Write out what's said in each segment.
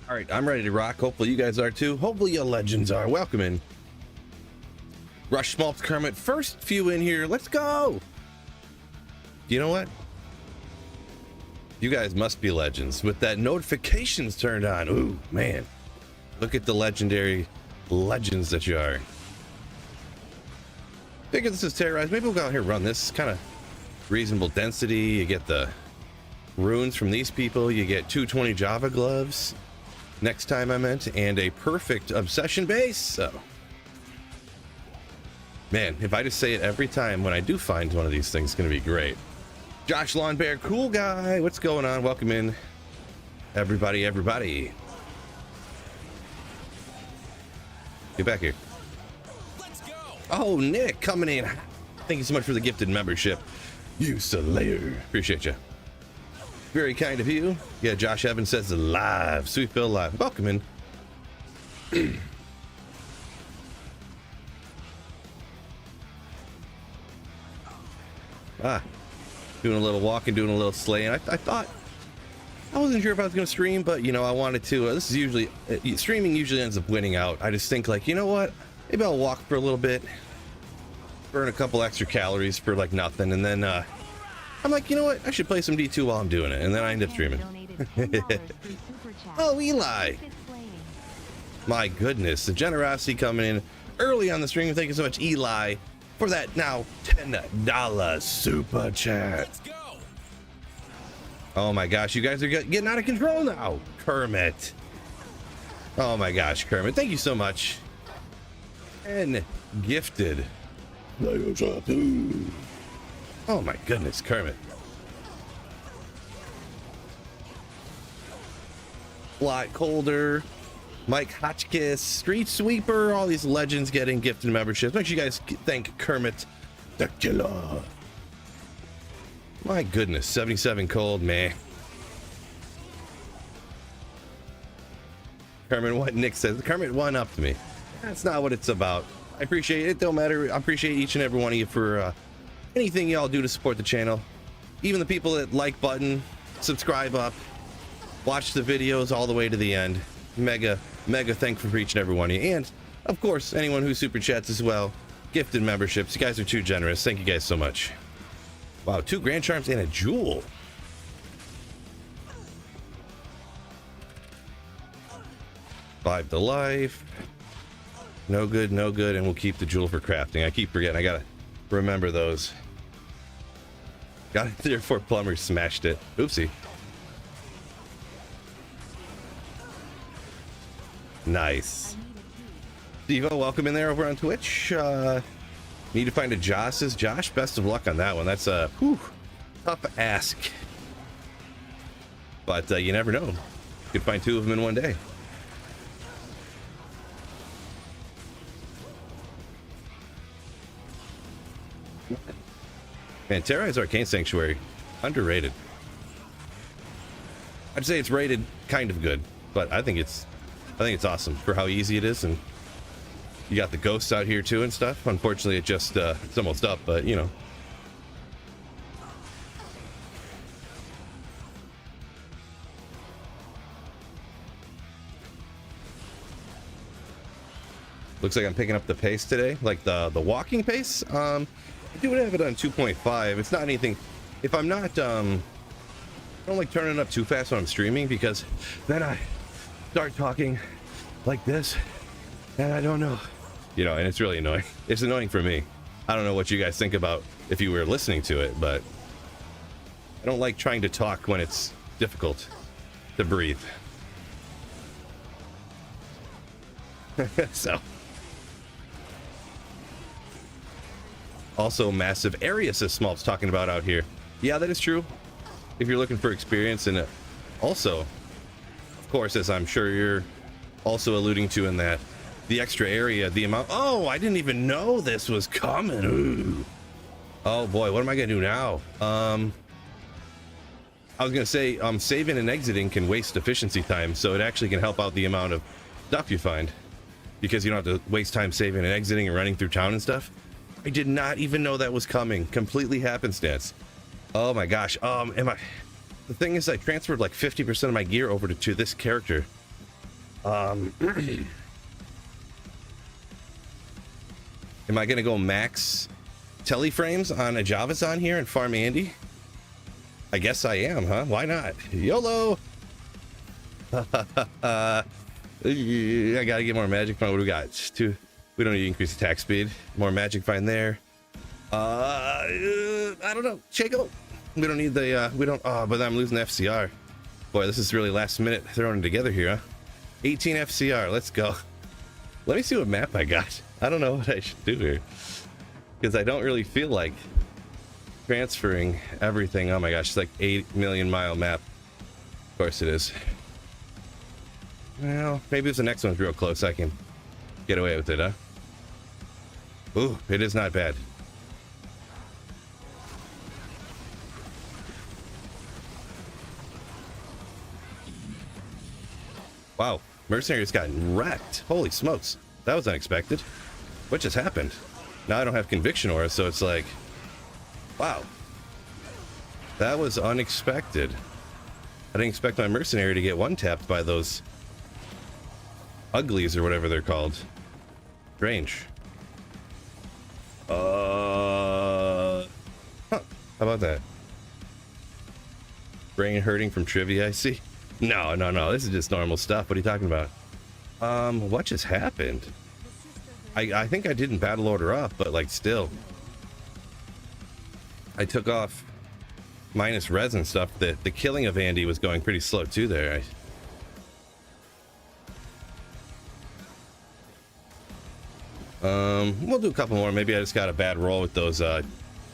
All right, I'm ready to rock. Hopefully you guys are too. Hopefully your legends are. Welcome in. Rush Schmaltz Kermit, first few in here. Let's go. You know what? You guys must be legends with that notifications turned on. Ooh, man. Look at the legendary legends that you are. Figure this is terrorized. Maybe we'll go out here and run this. Kind of reasonable density. You get the runes from these people. You get 220 Java gloves. Next time I meant, and a perfect obsession base. So, man, if I just say it every time when I do find one of these things, it's gonna be great. Josh Lawn Bear, cool guy. What's going on? Welcome in, everybody. Get back here. Let's go. Oh, Nick coming in. Thank you so much for the gifted membership. You Slayer. Appreciate you. Very kind of you. Yeah, Josh Evans says live. Sweet Bill live. Welcome in. Doing a little walking, doing a little slaying. I thought, I wasn't sure if I was going to stream, but you know, I wanted to. This is usually, streaming usually ends up winning out. I just think like, you know what? Maybe I'll walk for a little bit, burn a couple extra calories for like nothing, and then I'm like, you know what? I should play some D2 while I'm doing it, and then I end up streaming. Oh, Eli! My goodness, the generosity coming in early on the stream. Thank you so much, Eli, for that now $10 super chat. Let's go. Oh my gosh, you guys are getting out of control now, Kermit. Oh my gosh, Kermit, thank you so much. And gifted. Oh my goodness, Kermit. Lot Colder, Mike Hotchkiss, Street Sweeper, all these legends getting gifted memberships. Make sure you guys thank Kermit the Killer. My goodness, 77 cold, man. Kermit, what Nick says, Kermit won up to me. That's not what it's about. I appreciate it. Don't matter. I appreciate each and every one of you for anything y'all do to support the channel. Even the people that like button, subscribe up, watch the videos all the way to the end. Mega thankful for each and every one of you. And of course, anyone who super chats as well. Gifted memberships. You guys are too generous. Thank you guys so much. Wow, 2 Grand Charms and a Jewel. Five to life. No good, and we'll keep the Jewel for crafting. I keep forgetting. I gotta remember those. Got it there before Plumber smashed it. Oopsie. Nice. Devo, welcome in there over on Twitch. Need to find a Josh, says Josh. Best of luck on that one. That's a tough ask. But you never know. You could find 2 of them in one day. Man, Terrorize Arcane Sanctuary, underrated. I'd say it's rated kind of good, but I think it's awesome for how easy it is, and you got the ghosts out here too and stuff. Unfortunately, it's almost up, but you know. Looks like I'm picking up the pace today, like the walking pace. I do have it on 2.5. It's not anything. If I'm not, I don't like turning it up too fast when I'm streaming, because then I start talking like this, and I don't know, you know, and it's really annoying. It's annoying for me. I don't know what you guys think about if you were listening to it, but I don't like trying to talk when it's difficult to breathe. So. Also, massive area, says Small's talking about out here. Yeah, that is true. If you're looking for experience, and also, of course, as I'm sure you're also alluding to in that, the extra area, the amount. Oh, I didn't even know this was coming. Ooh. Oh boy, what am I gonna do now? I was gonna say, saving and exiting can waste efficiency time, so it actually can help out the amount of stuff you find, because you don't have to waste time saving and exiting and running through town and stuff. I did not even know that was coming. Completely happenstance. Oh my gosh. The thing is, I transferred like 50% of my gear over to this character Am I gonna go max teleframes on a Javazon here and farm Andy? I guess I am, huh? Why not? YOLO! I gotta get more magic find. What do we got? Two. We don't need to increase attack speed. More magic find there. I don't know. Chaco. We don't need the we don't. Oh, but I'm losing FCR. Boy, this is really last minute throwing it together here, huh? 18 FCR. Let's go. Let me see what map I got. I don't know what I should do here because I don't really feel like transferring everything. Oh my gosh, it's like 8 million mile map. Of course it is. Well, maybe if the next one's real close, I can get away with it, huh? Ooh, it is not bad. Wow, Mercenaries got wrecked. Holy smokes, that was unexpected. What just happened? Now I don't have Conviction Aura, so it's like, wow. That was unexpected. I didn't expect my Mercenary to get one-tapped by those uglies or whatever they're called. Strange. Huh. How about that? Brain hurting from trivia, I see. No, this is just normal stuff. What are you talking about? What just happened? I think I didn't battle order up, but like still. I took off minus res and stuff. The killing of Andy was going pretty slow too there. We'll do a couple more. Maybe I just got a bad roll with those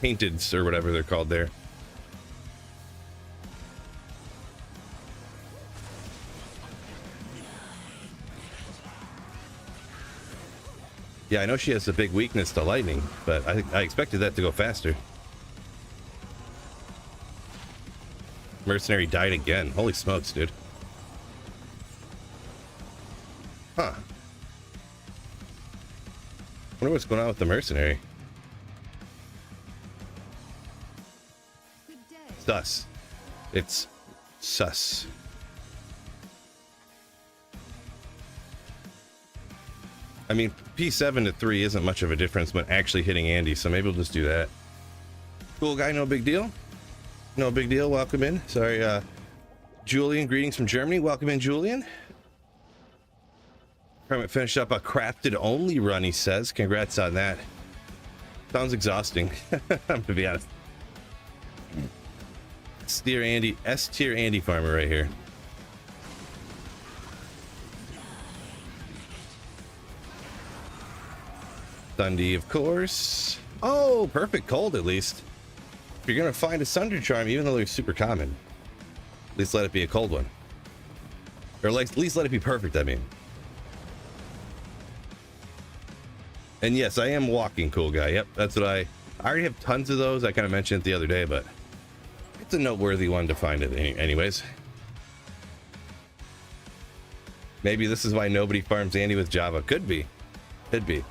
painteds or whatever they're called there. Yeah, I know she has a big weakness to lightning, but I expected that to go faster. Mercenary died again. Holy smokes, dude. Huh. Wonder what's going on with the Mercenary. Sus. It's sus. I mean, P7 to 3 isn't much of a difference when actually hitting Andy, so maybe we'll just do that. Cool guy, no big deal. No big deal, welcome in. Sorry, Julian, greetings from Germany. Welcome in, Julian. Hermit finished up a crafted only run, he says. Congrats on that. Sounds exhausting, I'm to be honest. S-tier Andy farmer right here. Dundee, of course. Oh, perfect cold at least. If you're gonna find a Sunder Charm, even though they're super common, at least let it be a cold one. Or like, at least let it be perfect, I mean. And yes, I am walking cool guy. Yep, that's what I already have tons of those. I kind of mentioned it the other day, but it's a noteworthy one to find it anyways. Maybe this is why nobody farms Andy with Java. Could be. Could be.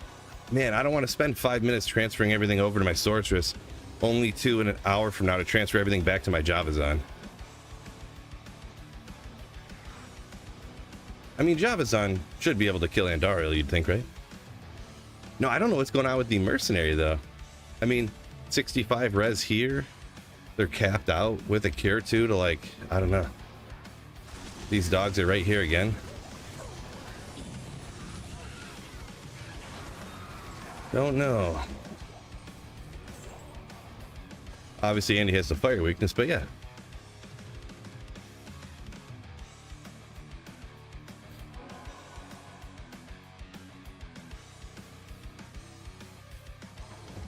Man, I don't want to spend 5 minutes transferring everything over to my sorceress, only to in an hour from now to transfer everything back to my Javazon. I mean, Javazon should be able to kill Andariel, you'd think, right? No, I don't know what's going on with the Mercenary, though. I mean, 65 res here. They're capped out with a cure, too, to like, I don't know. These dogs are right here again. Don't know. Obviously, Andy has the fire weakness, but yeah.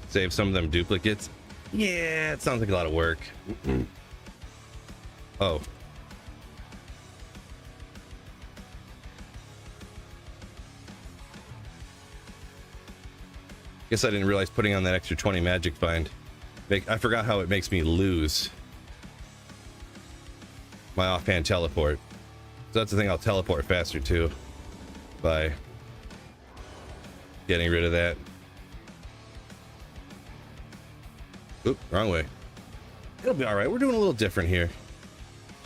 Save some of them duplicates. Yeah, it sounds like a lot of work. Oh. Guess I didn't realize putting on that extra 20 magic find. I forgot how it makes me lose my offhand teleport. So that's the thing, I'll teleport faster too by getting rid of that. Oop, wrong way. It'll be all right. We're doing a little different here.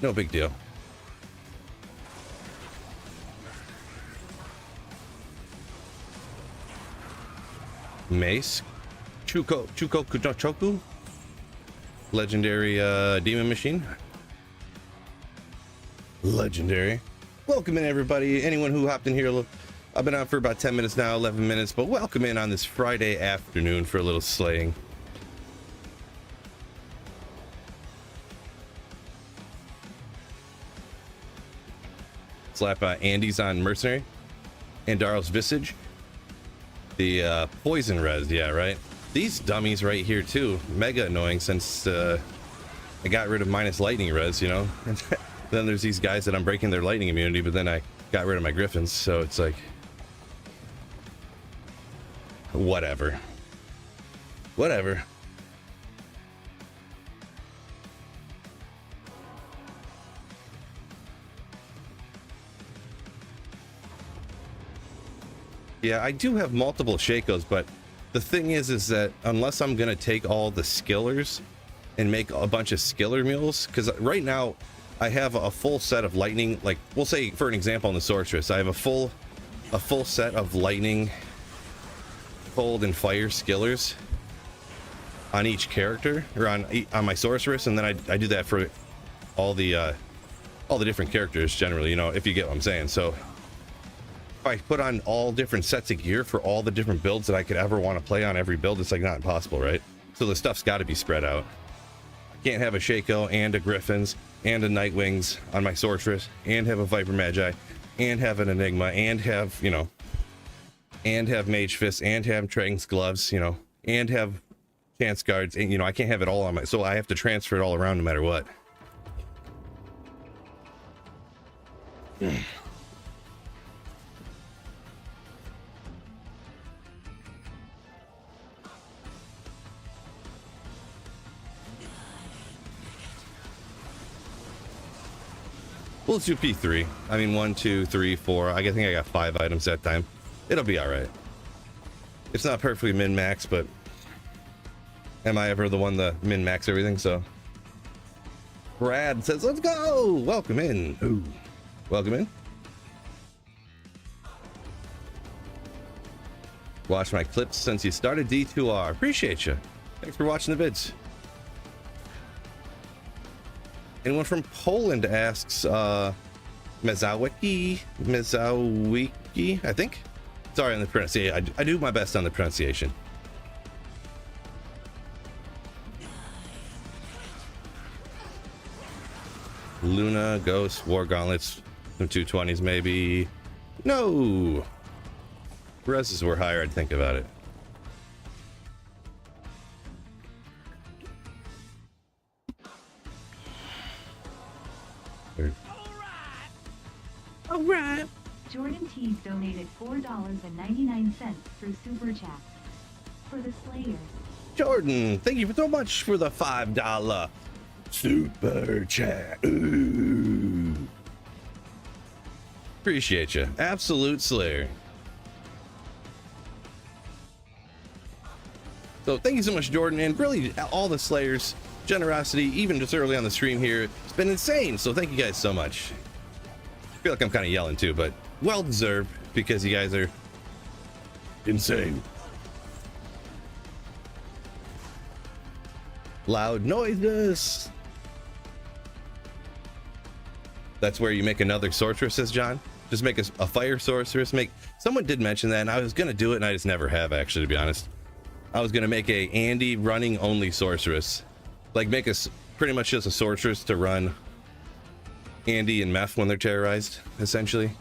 No big deal. Mace, Chuko Choku, legendary demon machine, legendary. Welcome in everybody, anyone who hopped in here. I've been on for about 10 minutes now, 11 minutes, but welcome in on this Friday afternoon for a little slaying. Slap Andy's on Mercenary and Darrell's Visage. The poison res, yeah, right. These dummies right here too, mega annoying since I got rid of minus lightning res, you know. And then there's these guys that I'm breaking their lightning immunity, but then I got rid of my griffins, so it's like whatever. Yeah, I do have multiple Shakos, but the thing is that unless I'm gonna take all the skillers and make a bunch of skiller mules, because right now I have a full set of lightning, like we'll say for an example on the sorceress, I have a full set of lightning, cold and fire skillers on each character, or on my sorceress, and then I do that for all the different characters generally, you know, if you get what I'm saying. So if I put on all different sets of gear for all the different builds that I could ever want to play on every build, it's like not impossible, right? So the stuff's got to be spread out. I can't have a Shako and a Griffins and a Nightwings on my sorceress, and have a Viper Magi, and have an Enigma, and have, you know, and have Mage Fist, and have Dragon's Gloves, you know, and have Chance Guards, and you know, I can't have it all on my, so I have to transfer it all around no matter what. Well, let's do P3. I mean, 1, 2, 3, 4. I think I got 5 items that time. It'll be all right. It's not perfectly min-max, but am I ever the one to min-max everything? So Brad says, let's go. Welcome in. Ooh. Welcome in. Watch my clips since you started D2R. Appreciate you. Thanks for watching the vids. Anyone from Poland asks, Mezawicki, I think. Sorry on the pronunciation. I do my best on the pronunciation. Luna, Ghost, War Gauntlets, some 220s maybe. No! Reses were higher, I'd think about it. All right. Jordan T's donated $4.99 through Super Chat for the Slayers. Jordan, thank you so much for the $5 Super Chat. Ooh. Appreciate you. Absolute Slayer. So thank you so much, Jordan, and really all the Slayers. Generosity, even just early on the stream here, it's been insane. So thank you guys so much. I feel like I'm kind of yelling too, but well deserved because you guys are insane. Loud noises. That's where you make another sorceress, says John. Just make a fire sorceress. Someone did mention that, and I was gonna do it, and I just never have, actually, to be honest. I was gonna make a Andy running only sorceress, like make us pretty much just a sorceress to run Andy and Meph when they're terrorized, essentially.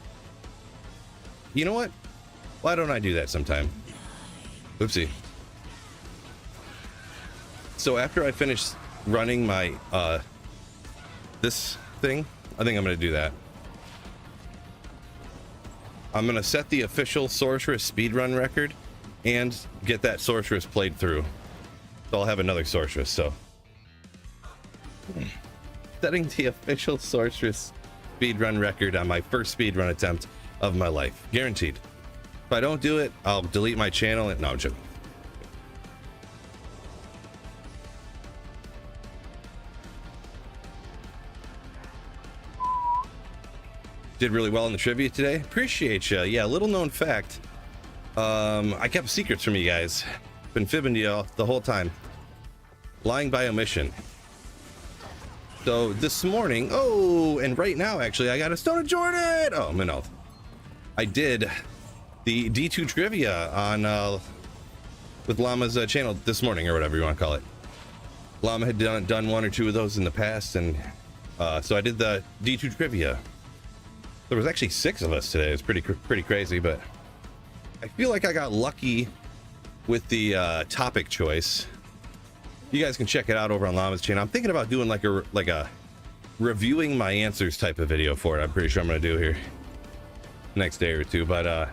You know what? Why don't I do that sometime? Oopsie. So after I finish running my this thing, I think I'm gonna do that. I'm gonna set the official sorceress speedrun record and get that sorceress played through. So I'll have another sorceress, so setting the official sorceress speedrun record on my first speedrun attempt of my life. Guaranteed. If I don't do it, I'll delete my channel and no, I'm joking. Did really well in the trivia today. Appreciate you. Yeah, little known fact. I kept secrets from you guys. Been fibbing to y'all the whole time. Lying by omission. So this morning, oh, and right now actually, I got a Stone of Jordan. Oh, I'm in health. I did the D2 trivia on with Llama's channel this morning, or whatever you want to call it. Llama had done one or two of those in the past, and so I did the D2 trivia. There was actually 6 of us today. It's pretty crazy, but I feel like I got lucky with the topic choice. You guys can check it out over on Llama's channel. I'm thinking about doing like a reviewing my answers type of video for it. I'm pretty sure I'm gonna do here next day or two, but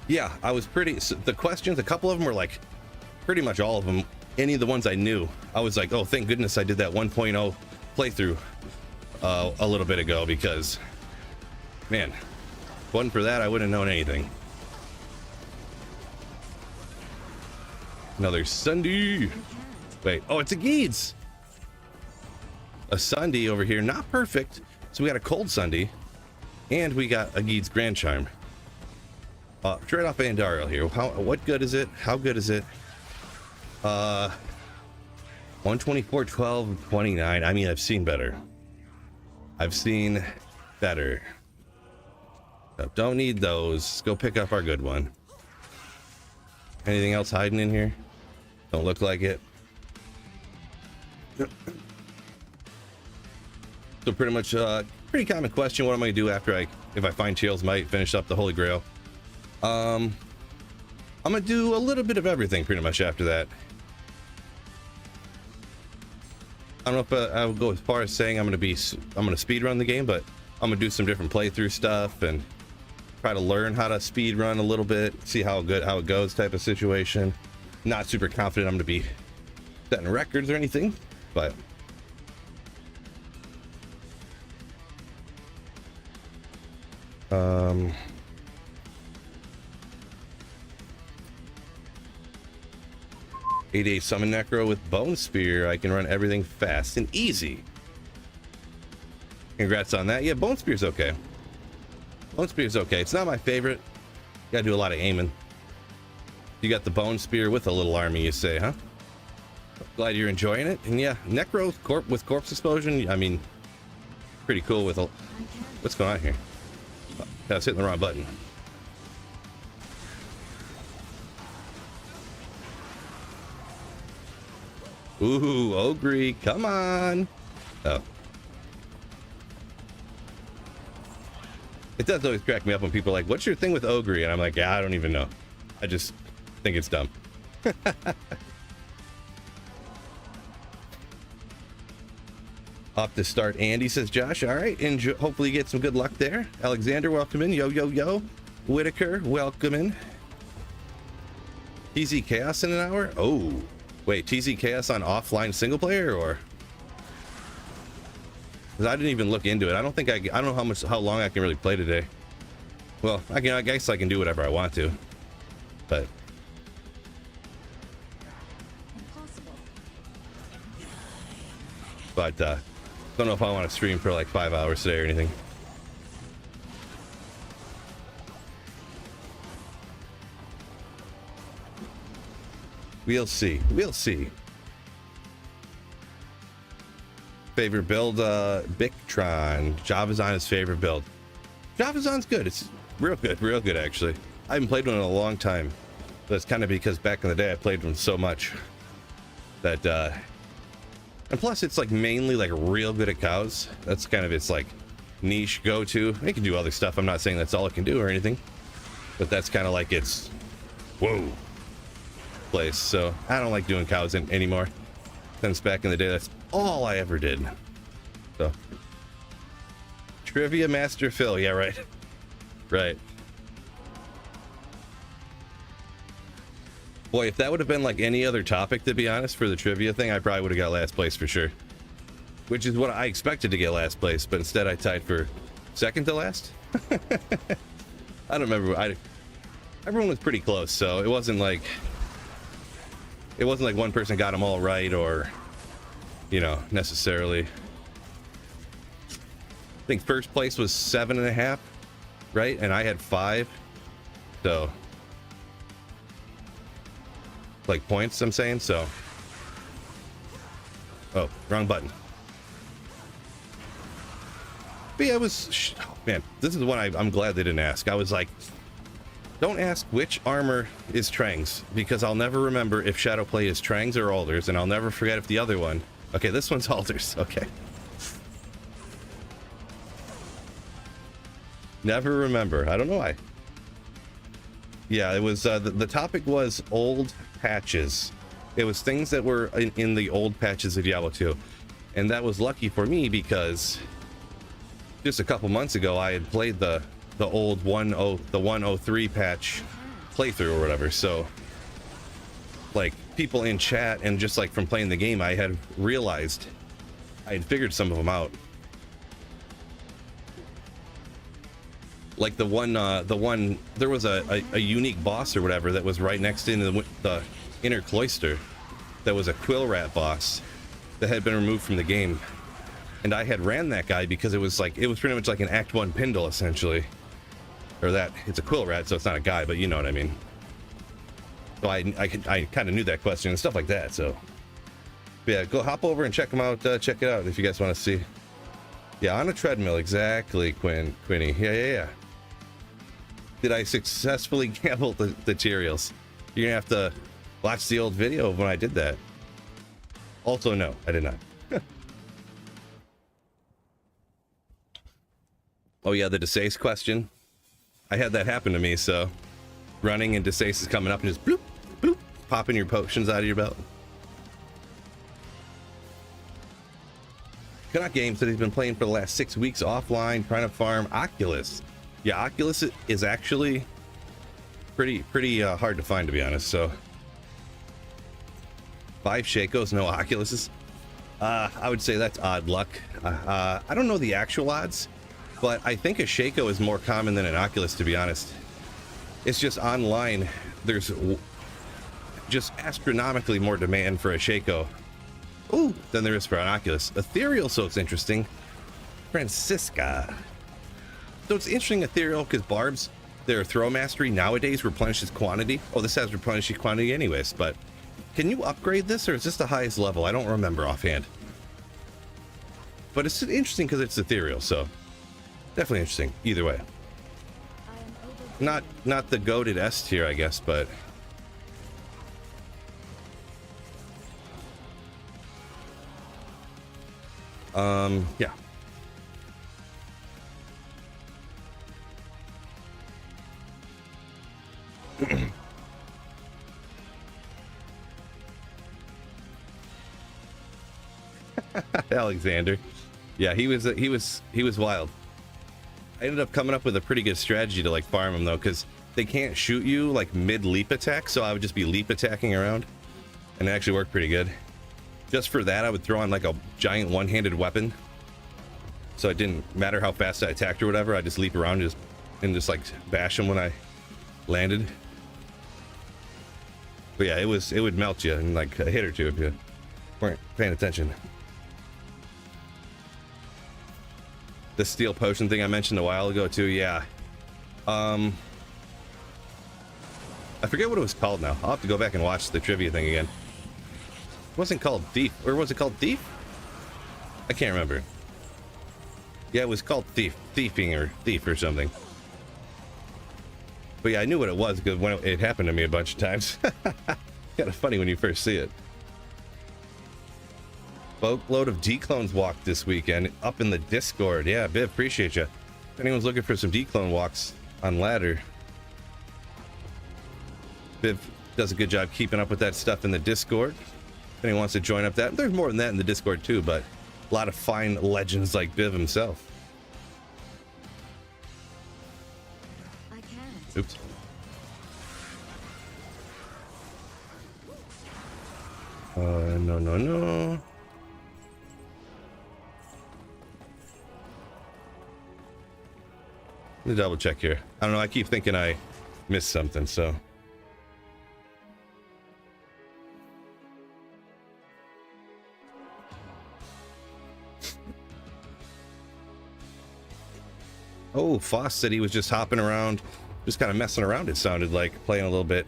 yeah, I was the questions, a couple of them were like pretty much all of them, any of the ones I knew, I was like, oh, thank goodness I did that 1.0 playthrough a little bit ago, because man, if it wasn't for that, I wouldn't have known anything. Another Sunday. Wait, oh, it's a Geeds. A Sunday over here, not perfect. So we got a cold Sunday, and we got a Geeds Grand Charm. Straight off Andariel here. What good is it? How good is it? 124, 12, 29. I mean, I've seen better. I've seen better. So don't need those. Let's go pick up our good one. Anything else hiding in here? Don't look like it. So pretty much, pretty common question. What am I gonna do after if I find Chael's Might, finish up the Holy Grail? I'm gonna do a little bit of everything pretty much after that. I don't know if I would go as far as saying I'm gonna speed run the game, but I'm gonna do some different playthrough stuff and try to learn how to speed run a little bit, see how it goes type of situation. Not super confident I'm gonna be setting records or anything, but A summon Necro with Bone Spear. I can run everything fast and easy. Congrats on that. Yeah, Bone Spear's okay. Bone Spear's okay. It's not my favorite. You gotta do a lot of aiming. You got the Bone Spear with a little army, you say, huh? Glad you're enjoying it. And yeah, Necro with Corpse Explosion, I mean, pretty cool with what's going on here? Oh, I was hitting the wrong button. Ooh, Ogre, come on. Oh. It does always crack me up when people are like, what's your thing with Ogre? And I'm like, yeah, I don't even know. I just think it's dumb. Off to start, Andy, says Josh. All right, enjoy. Hopefully you get some good luck there. Alexander, welcome in. Yo, yo, yo. Whitaker, welcome in. TZ Chaos in an hour? Oh. Wait, TZ Chaos on offline single player, or? Because I didn't even look into it. I don't think I don't know how long I can really play today. Well, I guess I can do whatever I want to, but. But don't know if I want to stream for like 5 hours today or anything. We'll see. We'll see. Favorite build, Bictron. Javazon is favorite build. Javazon's good. It's real good actually. I haven't played one in a long time. That's kind of because back in the day I played one so much that and plus it's like mainly like real good at cows. That's kind of its like niche go-to. It can do other stuff. I'm not saying that's all it can do or anything, but that's kind of like its whoa place. So I don't like doing cows anymore. Since back in the day, that's all I ever did. So Trivia Master Phil, yeah, right. Right. Boy, if that would have been like any other topic, to be honest, for the trivia thing, I probably would have got last place for sure. Which is what I expected to get last place, but instead I tied for second to last. I don't remember. Everyone was pretty close, so it wasn't like one person got them all right, or you know, necessarily. I think first place was 7.5, right? And I had 5. So, like points, I'm saying. So, oh, wrong button. But yeah, it was, oh, man, this is one I'm glad they didn't ask. I was like, don't ask which armor is Trang's, because I'll never remember if Shadowplay is Trang's or Alder's, and I'll never forget if the other one. Okay, this one's Alder's. Okay. Never remember. I don't know why. Yeah, it was, the topic was old patches. It was things that were in the old patches of Diablo 2. And that was lucky for me because just a couple months ago, I had played the old 103 patch playthrough or whatever. So, like, people in chat and just like from playing the game, I had realized I had figured some of them out. Like the one there was a unique boss or whatever that was right next to the inner cloister. That was a quill rat boss that had been removed from the game, and I had ran that guy because it was pretty much like an Act 1 Pindle essentially, or that it's a quill rat, so it's not a guy, but you know what I mean. So I kind of knew that question and stuff like that. So yeah, go hop over and check them out. Check it out if you guys want to see. Yeah, on a treadmill, exactly, Quinny. Yeah. Did I successfully gamble the materials? You're gonna have to watch the old video of when I did that. Also, no, I did not. Oh yeah, the Desace question. I had that happen to me, so running and Desace is coming up and just bloop, bloop, popping your potions out of your belt. Canuck Games said he's been playing for the last 6 weeks offline, trying to farm Oculus. Yeah, Oculus is actually pretty hard to find, to be honest. So 5 Shakos, no Oculuses. I would say that's odd luck. I don't know the actual odds, but I think a Shako is more common than an Oculus, to be honest. It's just online, there's just astronomically more demand for a Shako than there is for an Oculus. Ethereal, so it's interesting. Francisca. So it's interesting, Ethereal, because Barbs, their throw mastery nowadays replenishes quantity. Oh, this has replenished quantity anyways, but can you upgrade this, or is this the highest level? I don't remember offhand. But it's interesting because it's Ethereal, so definitely interesting either way. Not the goated S tier, I guess, but yeah. Alexander, yeah, he was wild. I ended up coming up with a pretty good strategy to like farm him though, because they can't shoot you like mid leap attack, so I would just be leap attacking around, and it actually worked pretty good. Just for that, I would throw on like a giant one-handed weapon, so it didn't matter how fast I attacked or whatever. I just leap around and just like bash him when I landed. But yeah, it would melt you in like a hit or two if you weren't paying attention. The steel potion thing I mentioned a while ago too, yeah. I forget what it was called now. I'll have to go back and watch the trivia thing again. It wasn't called Thief, or was it called Thief? I can't remember. Yeah, it was called Thiefing or Thief or something. But yeah, I knew what it was because when it happened to me a bunch of times. Kind of funny when you first see it. Boatload of declones walked this weekend up in the Discord. Yeah, Biv, appreciate you. If anyone's looking for some declone walks on ladder, Biv does a good job keeping up with that stuff in the Discord. If anyone wants to join up that, there's more than that in the Discord too, but a lot of fine legends like Biv himself. I can't. Oops. No. Let me double check here. I don't know, I keep thinking I missed something, so. Oh, Foss said he was just hopping around Just kind of messing around, it sounded like, playing a little bit.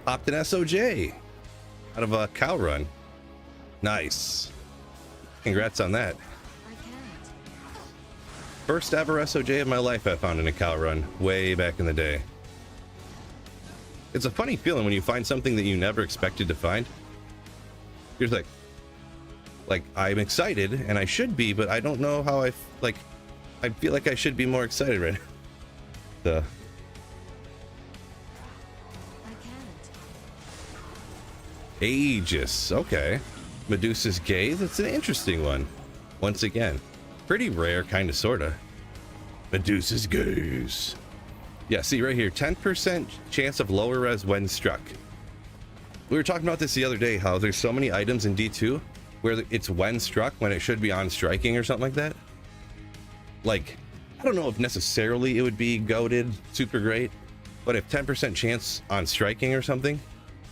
Popped an SOJ out of a cow run. Nice. Congrats on that. I can't. First ever SOJ of my life I found in a cow run, way back in the day. It's a funny feeling when you find something that you never expected to find. You're just like I'm excited, and I should be, but I don't know how I feel like I should be more excited right now. The I can't. Aegis, okay. Medusa's Gaze, that's an interesting one. Once again, pretty rare, kind of, sorta. Medusa's Gaze. Yeah, see right here, 10% chance of lower res when struck. We were talking about this the other day, how there's so many items in D2 where it's when struck when it should be on striking or something like that. Like, I don't know if necessarily it would be goated super great, but if 10% chance on striking or something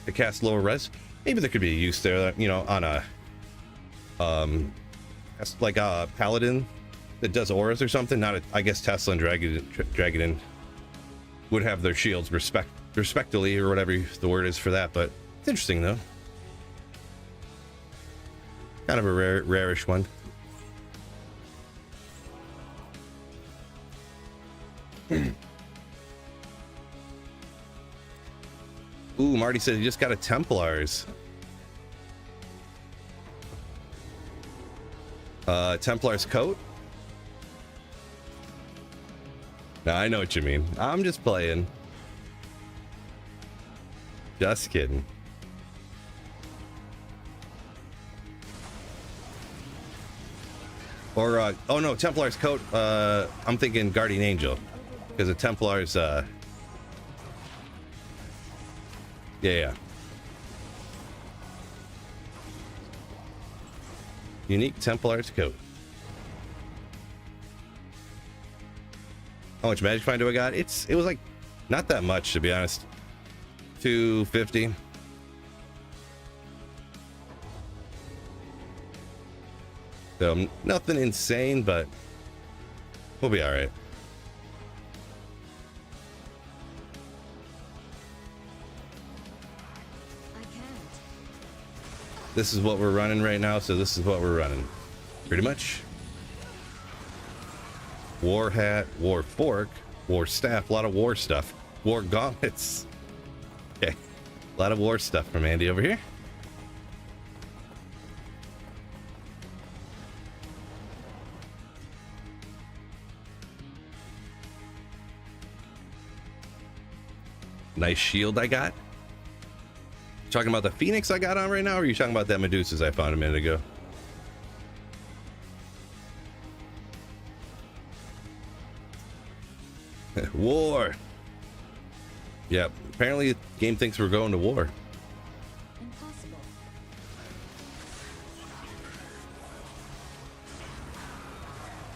to cast lower res, maybe there could be a use there, you know, on a like a paladin that does auras or something. Not a, I guess Tesla and Dragon would have their shields respectively, or whatever the word is for that, but it's interesting though. Kind of a rarish one. Ooh, Marty said he just got a Templars. Templars coat? Nah, I know what you mean. I'm just playing. Just kidding. Or, oh no, Templar's coat, I'm thinking Guardian Angel. Because the Templar's, yeah. Unique Templar's coat. How much magic find do I got? It was like not that much, to be honest. 250. So nothing insane, but we'll be all right. I can't. This is what we're running right now, so this is what we're running. Pretty much. War hat, war fork, war staff, a lot of war stuff. War gauntlets. Okay. A lot of war stuff from Andy over here. Nice shield I got. You talking about the Phoenix I got on right now, or are you talking about that Medusa's I found a minute ago? War. Yep. Apparently, the game thinks we're going to war. Impossible.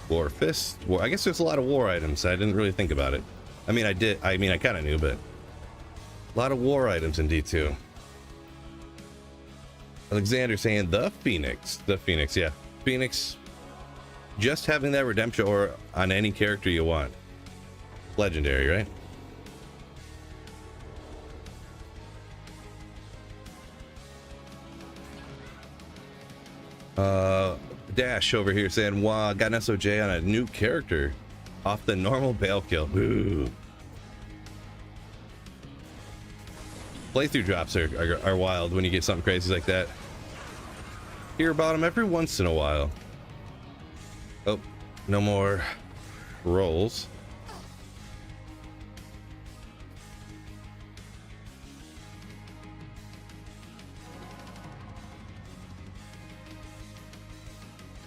War fist. War. I guess there's a lot of war items. I didn't really think about it. I mean, I did. I mean, I kind of knew, but a lot of war items in D2. Alexander saying the Phoenix. The Phoenix, yeah. Phoenix. Just having that redemption or on any character you want. Legendary, right? Dash over here saying, wow, got an SOJ on a new character off the normal bail kill. Ooh. Playthrough drops are wild when you get something crazy like that. Hear about them every once in a while. Oh, no more rolls.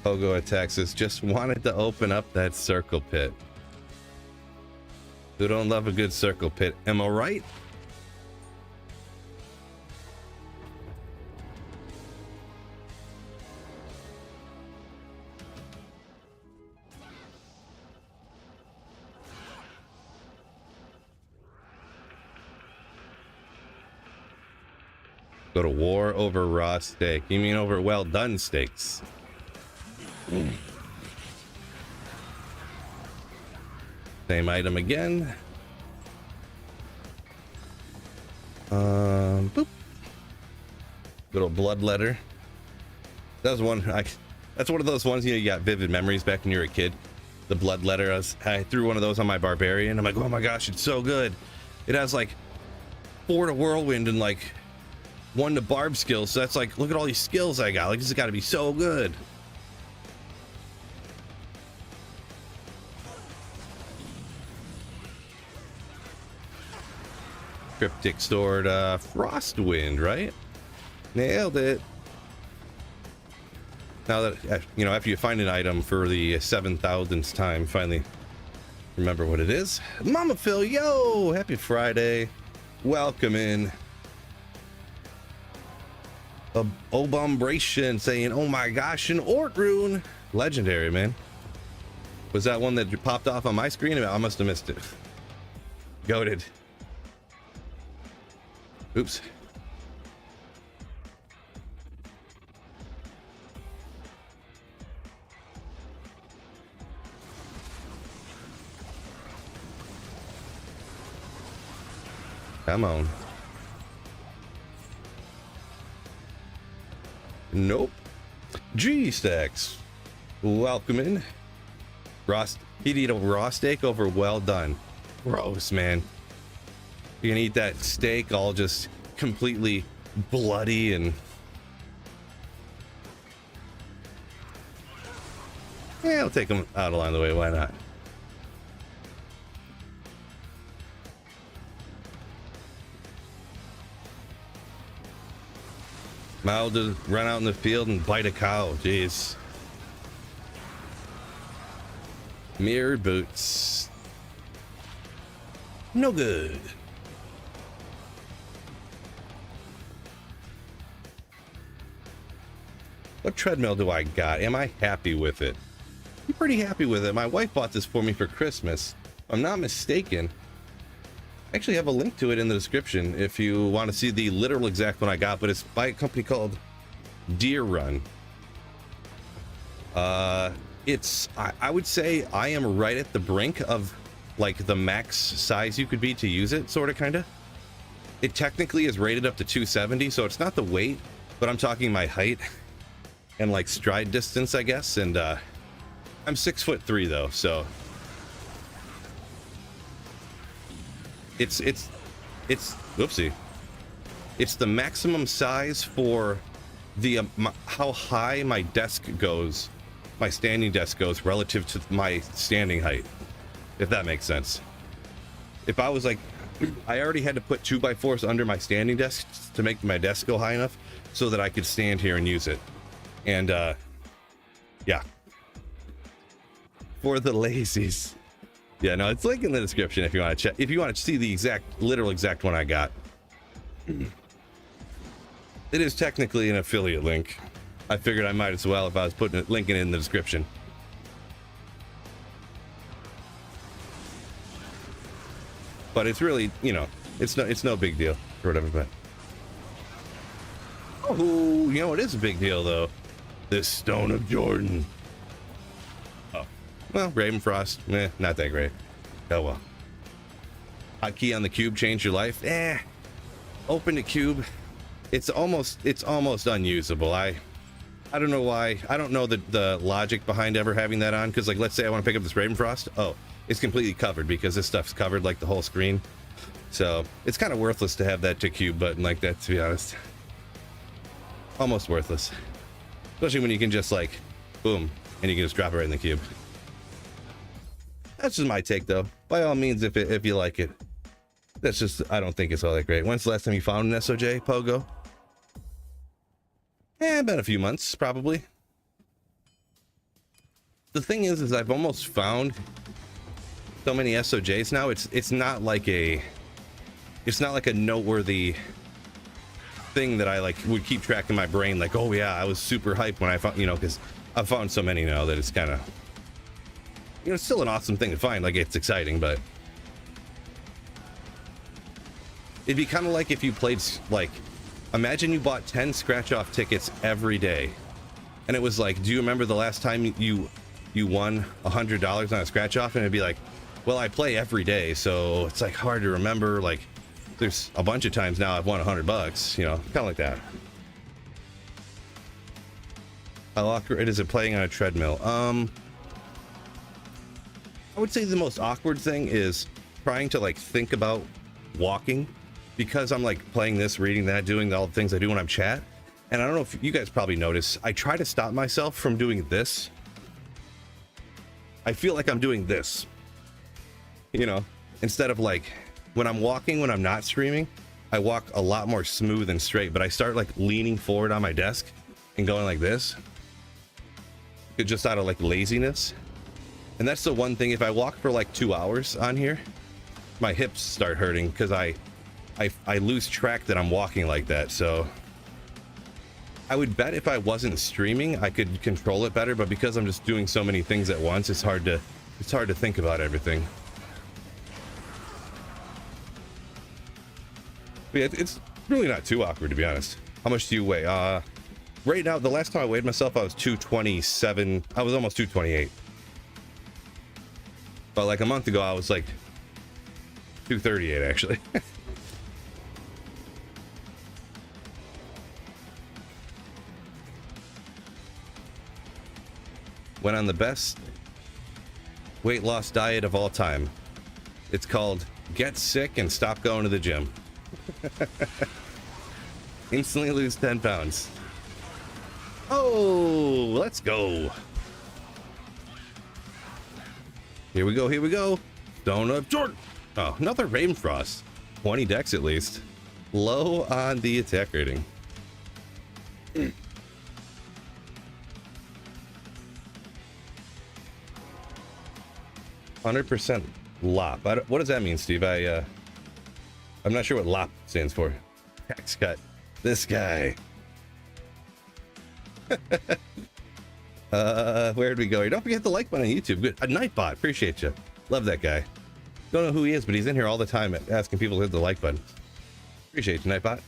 Pogo attacks us. Just wanted to open up that circle pit. Who don't love a good circle pit? Am I right? Go to war over raw steak. You mean over well done steaks? Same item again. Boop. Little bloodletter. That was one. That's one of those ones, you know, you got vivid memories back when you were a kid. The bloodletter. I threw one of those on my barbarian. I'm like, oh my gosh, it's so good. It has like 4 to whirlwind and like 1 to barb skills. So that's like, look at all these skills I got. Like, this has got to be so good. Cryptic Sword, Frostwind, right? Nailed it. Now that, you know, after you find an item for the 7,000th time, finally remember what it is. Mama Phil, yo! Happy Friday. Welcome in. Obumbration saying, oh my gosh, an Ort rune. Legendary, man. Was that one that popped off on my screen? I must have missed it. Goated. Oops. Come on. Nope. G-Stacks. Welcome in. He'd eat a raw steak over well done. Gross, man. You're gonna eat that steak all just completely bloody and... Yeah, I'll take them out along the way. Why not? I'll just run out in the field and bite a cow. Jeez. Mirror boots. No good. What treadmill do I got? Am I happy with it? I'm pretty happy with it. My wife bought this for me for Christmas. If I'm not mistaken. I actually have a link to it in the description if you want to see the literal exact one I got, but it's by a company called Deer Run. I would say I am right at the brink of like the max size you could be to use it, sort of, kind of. It technically is rated up to 270, so it's not the weight, but I'm talking my height and like stride distance, I guess. And I'm 6'3" though, so it's whoopsie. It's the maximum size for the how high my desk goes, my standing desk goes relative to my standing height, if that makes sense. If I was like, I already had to put 2x4s under my standing desk to make my desk go high enough so that I could stand here and use it. And yeah, for the lazies. Yeah, no, it's linked in the description if you want to check, if you want to see the literal exact one I got. It is technically an affiliate link. I figured I might as well if I was putting it, linking it in the description. But it's really, you know, it's no big deal or whatever. But oh, you know, it is a big deal though. This Stone of Jordan. Oh, well, Ravenfrost, not that great. Oh well. Hotkey on the cube changed your life? Open the cube. It's almost unusable. I don't know why. I don't know the logic behind ever having that on, because like, let's say I want to pick up this Ravenfrost. Oh, it's completely covered because this stuff's covered like the whole screen. So it's kind of worthless to have that to cube button like that, to be honest. Almost worthless. Especially when you can just like, boom, and you can just drop it right in the cube. That's just my take though. By all means, if you like it. That's just, I don't think it's all that great. When's the last time you found an SOJ, Pogo? About a few months, probably. The thing is I've almost found so many SOJs now. It's not like a noteworthy thing that I like would keep track in my brain. Like, oh yeah, I was super hyped when I found, you know, because I've found so many now that it's kind of, you know, it's still an awesome thing to find. Like, it's exciting, but it'd be kind of like if you played, like, imagine you bought 10 scratch off tickets every day, and it was like, do you remember the last time you won $100 on a scratch off? And it'd be like, well, I play every day, so it's like hard to remember. Like, there's a bunch of times now I've won $100, you know, kind of like that. How awkward is it playing on a treadmill? I would say the most awkward thing is trying to like think about walking, because I'm like playing this, reading that, doing all the things I do when I'm chat. And I don't know if you guys probably notice, I try to stop myself from doing this. I feel like I'm doing this, you know, instead of like when I'm walking, when I'm not streaming, I walk a lot more smooth and straight, but I start like leaning forward on my desk and going like this. It's just out of like laziness. And that's the one thing, if I walk for like 2 hours on here, my hips start hurting because I lose track that I'm walking like that. So I would bet if I wasn't streaming, I could control it better, but because I'm just doing so many things at once, it's hard to think about everything. But yeah, it's really not too awkward, to be honest. How much do you weigh? Right now, the last time I weighed myself, I was 227. I was almost 228. But like a month ago, I was like 238, actually. Went on the best weight loss diet of all time. It's called get sick and stop going to the gym. Instantly lose 10 pounds. Oh, let's go. Here we go, here we go. Donut Jordan. Oh, another Rainfrost. 20 decks at least. Low on the attack rating. 100% LOP. What does that mean, Steve? I'm not sure what LOP stands for. Tax cut. This guy. Where'd we go here? Don't forget the like button on YouTube. Good. A Nightbot. Appreciate you. Love that guy. Don't know who he is, but he's in here all the time asking people to hit the like button. Appreciate you, Nightbot.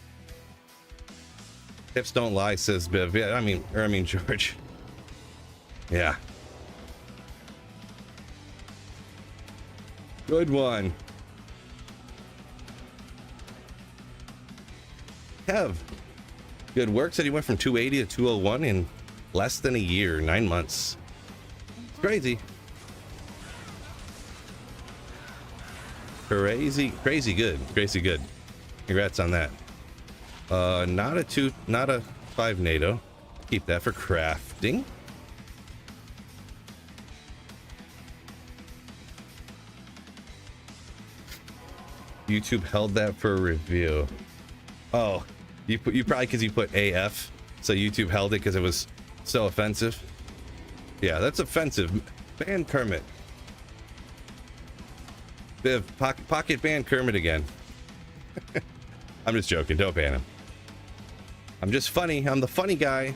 Hips don't lie, says Biv. Yeah, I mean George. Yeah. Good one. Kev. Good work. Said he went from 280 to 201 in less than a year, 9 months. It's crazy. Crazy good. Congrats on that. Not a 5 NATO. Keep that for crafting. YouTube held that for a review. Oh, you probably because you put AF, so YouTube held it because it was so offensive. Yeah, that's offensive. Ban Kermit. Biv, pocket ban Kermit again. I'm just joking. Don't ban him. I'm just funny. I'm the funny guy.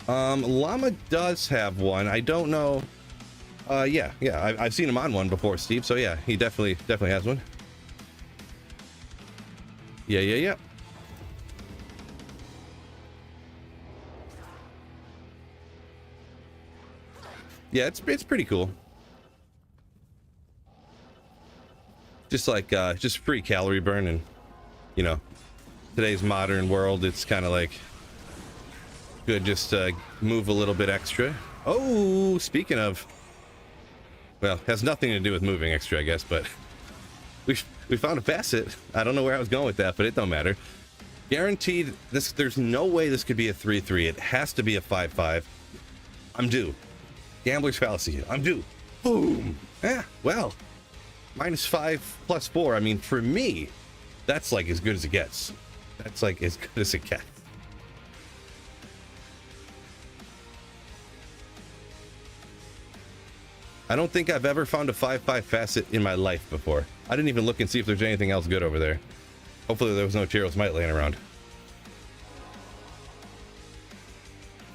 Llama does have one. I don't know. Yeah. I've seen him on one before, Steve. So yeah, he definitely has one. Yeah. Yeah, it's pretty cool. Just like just free calorie burn, and you know, today's modern world, it's kind of like good just move a little bit extra. Oh, speaking of, well, has nothing to do with moving extra, I guess, but we found a facet. I don't know where I was going with that, but it don't matter. Guaranteed, there's no way this could be a 3-3. It has to be a 5-5. I'm due. Gambler's fallacy. I'm due. Boom. Yeah, well, -5 +4. I mean, for me, that's like as good as it gets. That's like as good as it gets. I don't think I've ever found a 5-5 facet in my life before. I didn't even look and see if there's anything else good over there. Hopefully there was no Cheerios Might laying around.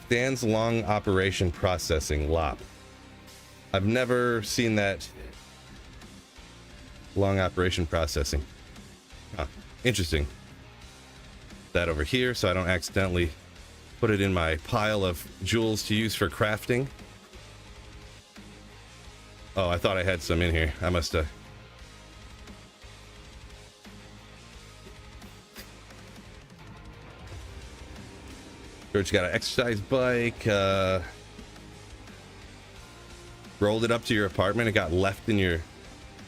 Stands long operation processing, LOP. I've never seen that. Long operation processing. Huh, interesting. That over here so I don't accidentally Put it in my pile of jewels to use for crafting. Oh, I thought I had some in here. I must have. George got an exercise bike. Rolled it up to your apartment. It got left in your,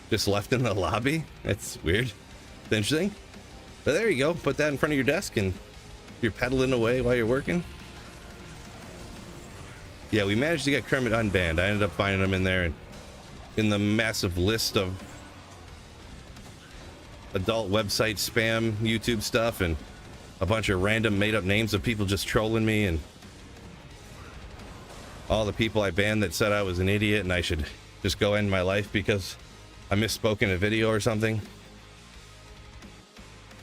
just left in the lobby. That's weird. It's interesting. But there you go. Put that in front of your desk and you're pedaling away while you're working. Yeah, we managed to get Kermit unbanned. I ended up finding him in there and in the massive list of adult website spam YouTube stuff and a bunch of random made up names of people just trolling me and all the people I banned that said I was an idiot and I should just go end my life because I misspoke in a video or something.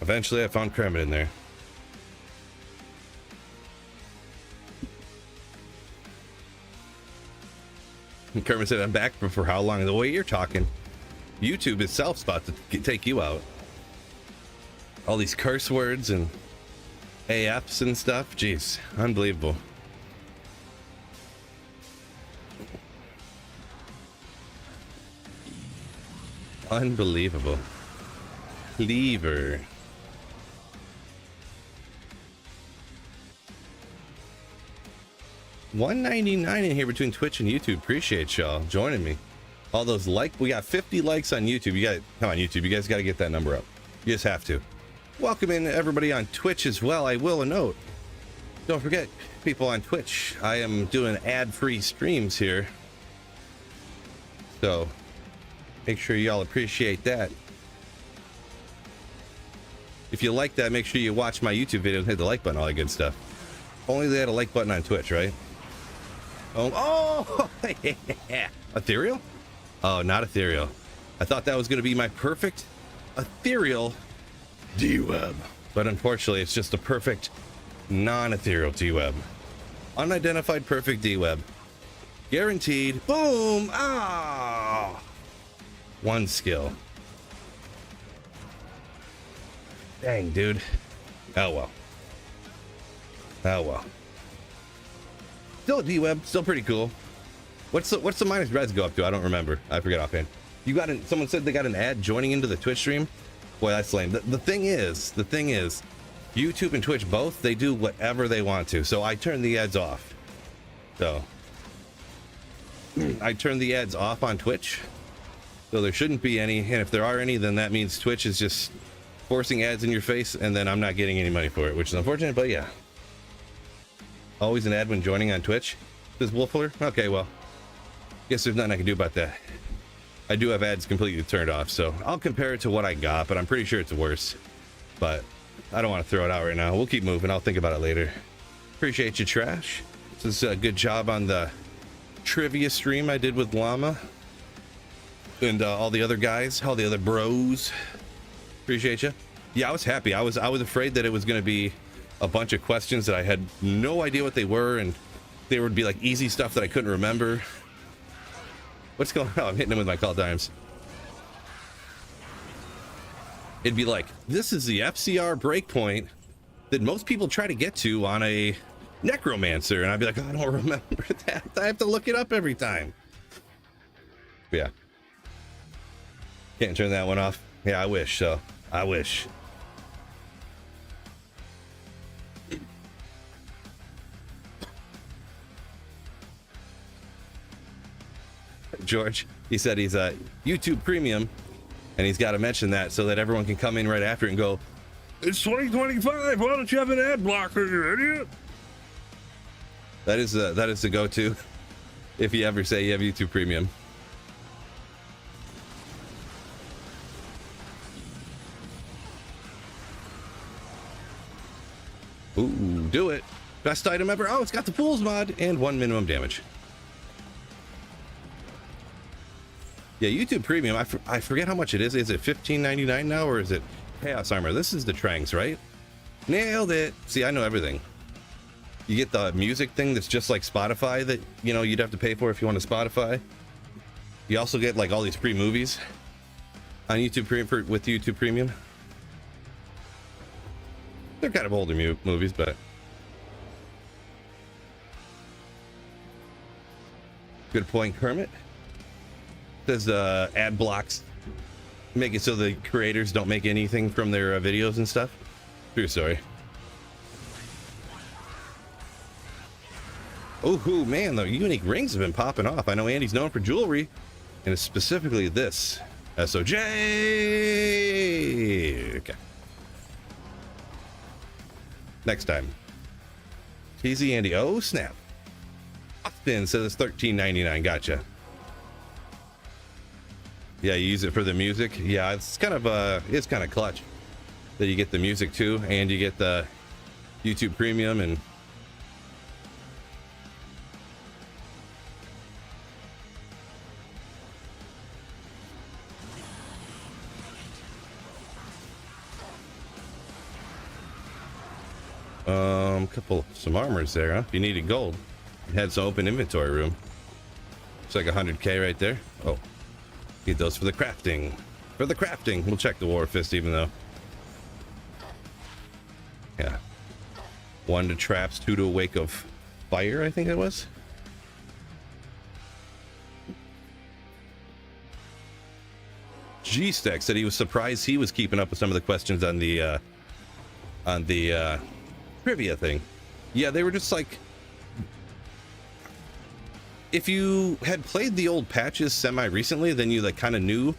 Eventually I found Kermit in there. And Kermit said, I'm back, but for how long? The way you're talking, YouTube itself's about to take you out. All these curse words and AFs and stuff. Jeez, unbelievable. Unbelievable. Lever. $1.99 in here between Twitch and YouTube. Appreciate y'all joining me. All those we got 50 likes on YouTube. Come on, YouTube. You guys got to get that number up. You just have to. Welcome in everybody on Twitch as well. I will note, don't forget, people on Twitch, I am doing ad-free streams here. So make sure y'all appreciate that. If you like that, make sure you watch my YouTube video and hit the like button, all that good stuff. Only they had a like button on Twitch, right? Oh, yeah. Ethereal? Oh, not ethereal. I thought that was going to be my perfect ethereal D-Web. But unfortunately, it's just a perfect non-ethereal D-Web. Unidentified perfect D-Web. Guaranteed. Boom! Ah! One skill. Dang, dude. Oh, well. Oh, well. Still a D-Web. Still pretty cool. What's the minus reds go up to? I don't remember. I forget offhand. Someone said they got an ad joining into the Twitch stream. Boy, that's lame. The thing is, YouTube and Twitch both, they do whatever they want to. So I turn the ads off. So I turn the ads off on Twitch. So there shouldn't be any. And if there are any, then that means Twitch is just forcing ads in your face, and then I'm not getting any money for it, which is unfortunate, but yeah. Always an ad when joining on Twitch, says Wolfler. Okay, well, guess there's nothing I can do about that. I do have ads completely turned off, so I'll compare it to what I got, but I'm pretty sure it's worse. But I don't want to throw it out right now. We'll keep moving. I'll think about it later. Appreciate you, Trash. This is a good job on the trivia stream I did with Llama and all the other guys, all the other bros. Appreciate you. Yeah, I was happy. I was afraid that it was going to be a bunch of questions that I had no idea what they were, and they would be like easy stuff that I couldn't remember. What's going on? I'm hitting him with my call times. It'd be like, this is the FCR breakpoint that most people try to get to on a necromancer, and I'd be like, I don't remember that. I have to look it up every time. Yeah. Can't turn that one off. Yeah, I wish so. I wish. George, he said he's a YouTube Premium, and he's got to mention that so that everyone can come in right after it and go, it's 2025. Why don't you have an ad blocker, you idiot? That is the go-to if you ever say you have YouTube Premium. Ooh, do it. Best item ever. Oh, it's got the pools mod and 1 minimum damage. Yeah, YouTube Premium, I forget how much it is. Is it $15.99 now, or is it Chaos Armor? This is the Trangs, right? Nailed it. See, I know everything. You get the music thing that's just like Spotify that, you know, you'd have to pay for if you want to Spotify. You also get like all these free movies on YouTube Premium with YouTube Premium. They're kind of older movies, but Good point, Kermit. Says ad blocks make it so the creators don't make anything from their videos and stuff. True story. Oh, man, the unique rings have been popping off. I know Andy's known for jewelry, and it's specifically this SOJ. Okay. Next time. TZ Andy. Oh, snap. Austin says it's $13.99. Gotcha. Yeah, you use it for the music. Yeah, it's kind of clutch that you get the music too, and you get the YouTube Premium and some armors there, huh? If you needed gold, you had some open inventory room. It's like 100K right there. Oh, need those for the crafting. For the crafting, we'll check the War Fist even though. Yeah. 1 to traps, 2 to a wake of fire, I think it was. G-Stack said he was surprised he was keeping up with some of the questions on the trivia thing. Yeah, they were just like, if you had played the old patches semi-recently, then you like kind of knew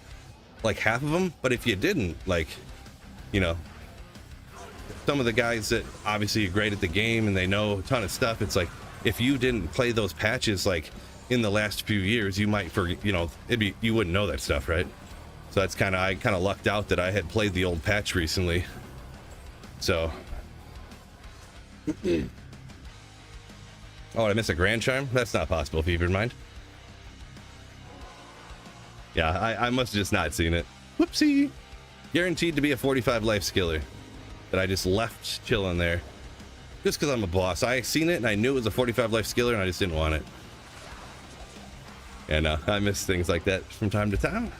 like half of them. But if you didn't, like, you know, some of the guys that obviously are great at the game and they know a ton of stuff, it's like if you didn't play those patches like in the last few years, you might forget, you know, you wouldn't know that stuff, right? So that's I kind of lucked out that I had played the old patch recently. So oh, I missed a Grand Charm? That's not possible, Fevered Mind. Yeah, I must have just not seen it. Whoopsie. Guaranteed to be a 45 life skiller that I just left chilling there. Just because I'm a boss. I seen it and I knew it was a 45 life skiller and I just didn't want it. And I miss things like that from time to time.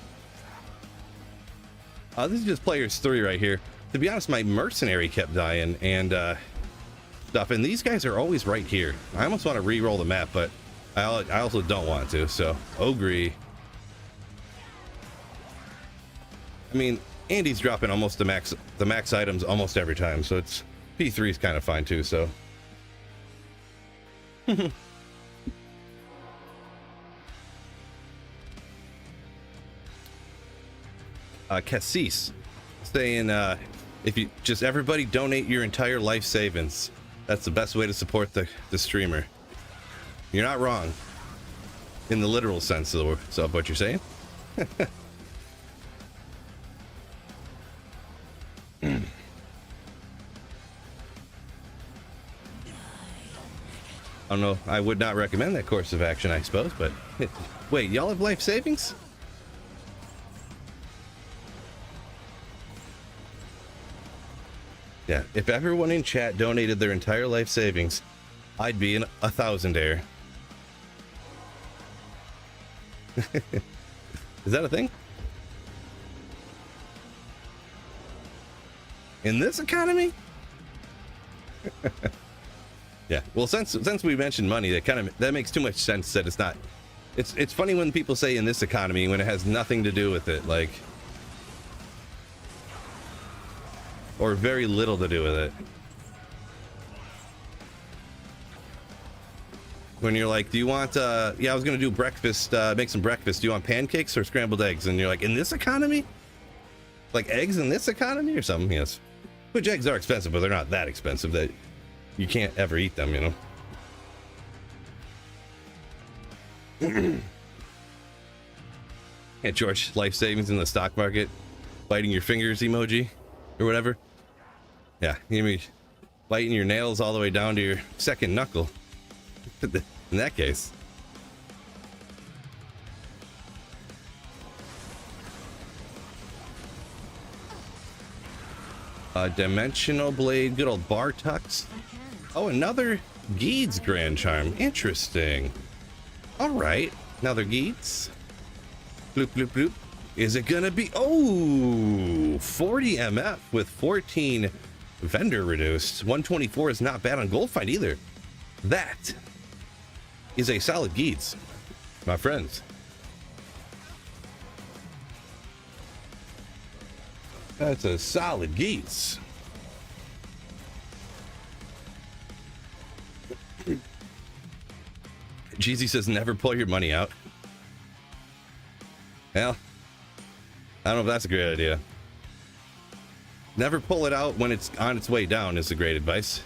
This is just players 3 right here. To be honest, my mercenary kept dying and stuff, and these guys are always right here. I almost want to re-roll the map, but I also don't want to. So Ogre. I mean, Andy's dropping almost the max items almost every time, so it's P3 is kind of fine too. So Cassis saying if you just everybody donate your entire life savings. That's the best way to support the streamer. You're not wrong in the literal sense of what you're saying. I don't know. I would not recommend that course of action, I suppose, but wait, y'all have life savings? Yeah, if everyone in chat donated their entire life savings, I'd be in 1,000-aire. Is that a thing? In this economy? Yeah. Well, since we mentioned money, that makes too much sense that it's not. It's funny when people say in this economy when it has nothing to do with it, like, or very little to do with it. When you're like, do you want yeah, I was gonna do breakfast, make some breakfast. Do you want pancakes or scrambled eggs? And you're like, in this economy? Like eggs in this economy or something? Yes. Which eggs are expensive, but they're not that expensive that you can't ever eat them, you know? Yeah, George, life savings in the stock market, biting your fingers emoji or whatever. Yeah, you mean biting your nails all the way down to your second knuckle. In that case. Dimensional Blade, good old Bartux. Oh, another Geeds Grand Charm. Interesting. All right, another Geeds. Bloop, bloop, bloop. Is it gonna be, oh, 40 MF with 14 vendor reduced. 124 is not bad on Gold Fight either. That is a solid Geeds. my friends. That's a solid geese. Jeezy says never pull your money out. Well, I don't know if that's a great idea. Never pull it out when it's on its way down is a great advice.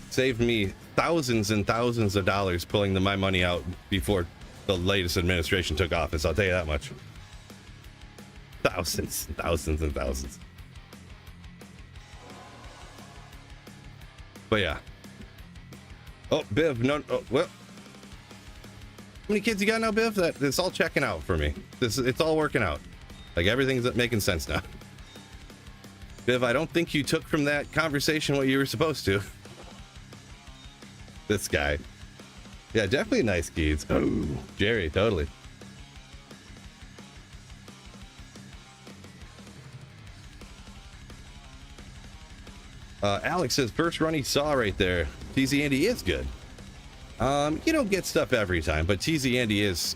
Saved me thousands and thousands of dollars pulling my money out before the latest administration took office. I'll tell you that much. Thousands and thousands and thousands. But yeah. Oh, Biv, no, oh, well. How many kids you got now, Biv? It's all checking out for me. It's all working out. Like everything's making sense now. Biv, I don't think you took from that conversation what you were supposed to. This guy. Yeah, definitely nice kids. Oh, Jerry, totally. Alex says first run he saw right there. TZ Andy is good. You don't get stuff every time, but TZ Andy is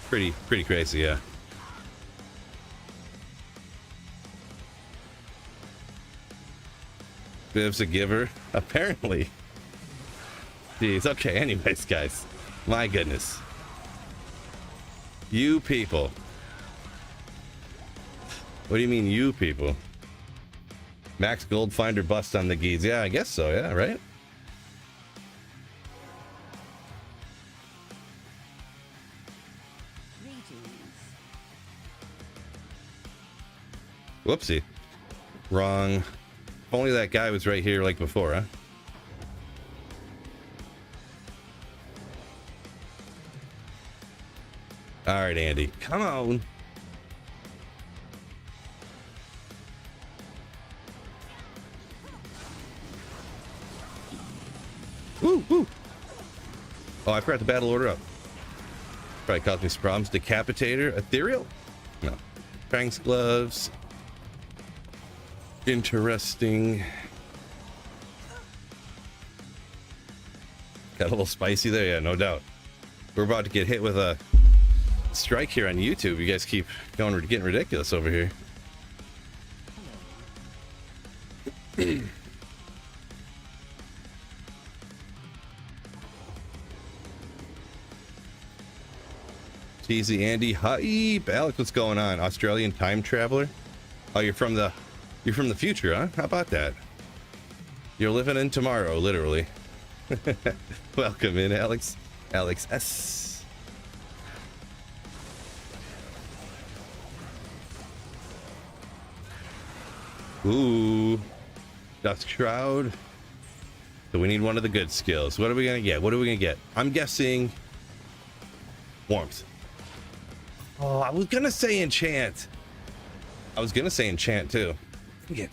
pretty crazy, yeah. Biv's a giver, apparently. Jeez, okay, anyways, guys. My goodness. You people. What do you mean, you people? Max Goldfinder bust on the geese. Yeah, I guess so, yeah, right? Whoopsie. Wrong. If only that guy was right here like before, huh? All right, Andy. Come on. Woo, woo. Oh, I forgot the battle order up. Probably caused me some problems. Decapitator. Ethereal? No. Frank's gloves. Interesting. Got a little spicy there, yeah, no doubt. We're about to get hit with a strike here on YouTube. You guys keep getting ridiculous over here. TZ Andy, hype. Alex, what's going on? Australian time traveler? Oh, you're from the future, huh? How about that? You're living in tomorrow, literally. Welcome in, Alex. Alex S. Ooh. Dusk Shroud. So we need one of the good skills. What are we gonna get? What are we gonna get? I'm guessing warmth. Oh, I was gonna say enchant. I was gonna say enchant too. Dang it.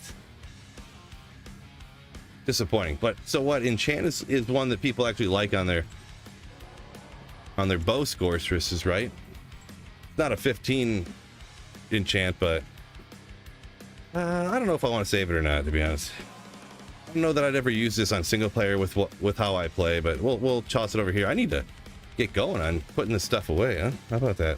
Disappointing. But so what? Enchant is one that people actually like on their bow sorceresses, right? It's not a 15 enchant, but I don't know if I want to save it or not, to be honest. I don't know that I'd ever use this on single player with how I play, but we'll toss it over here. I need to get going on putting this stuff away, huh? How about that?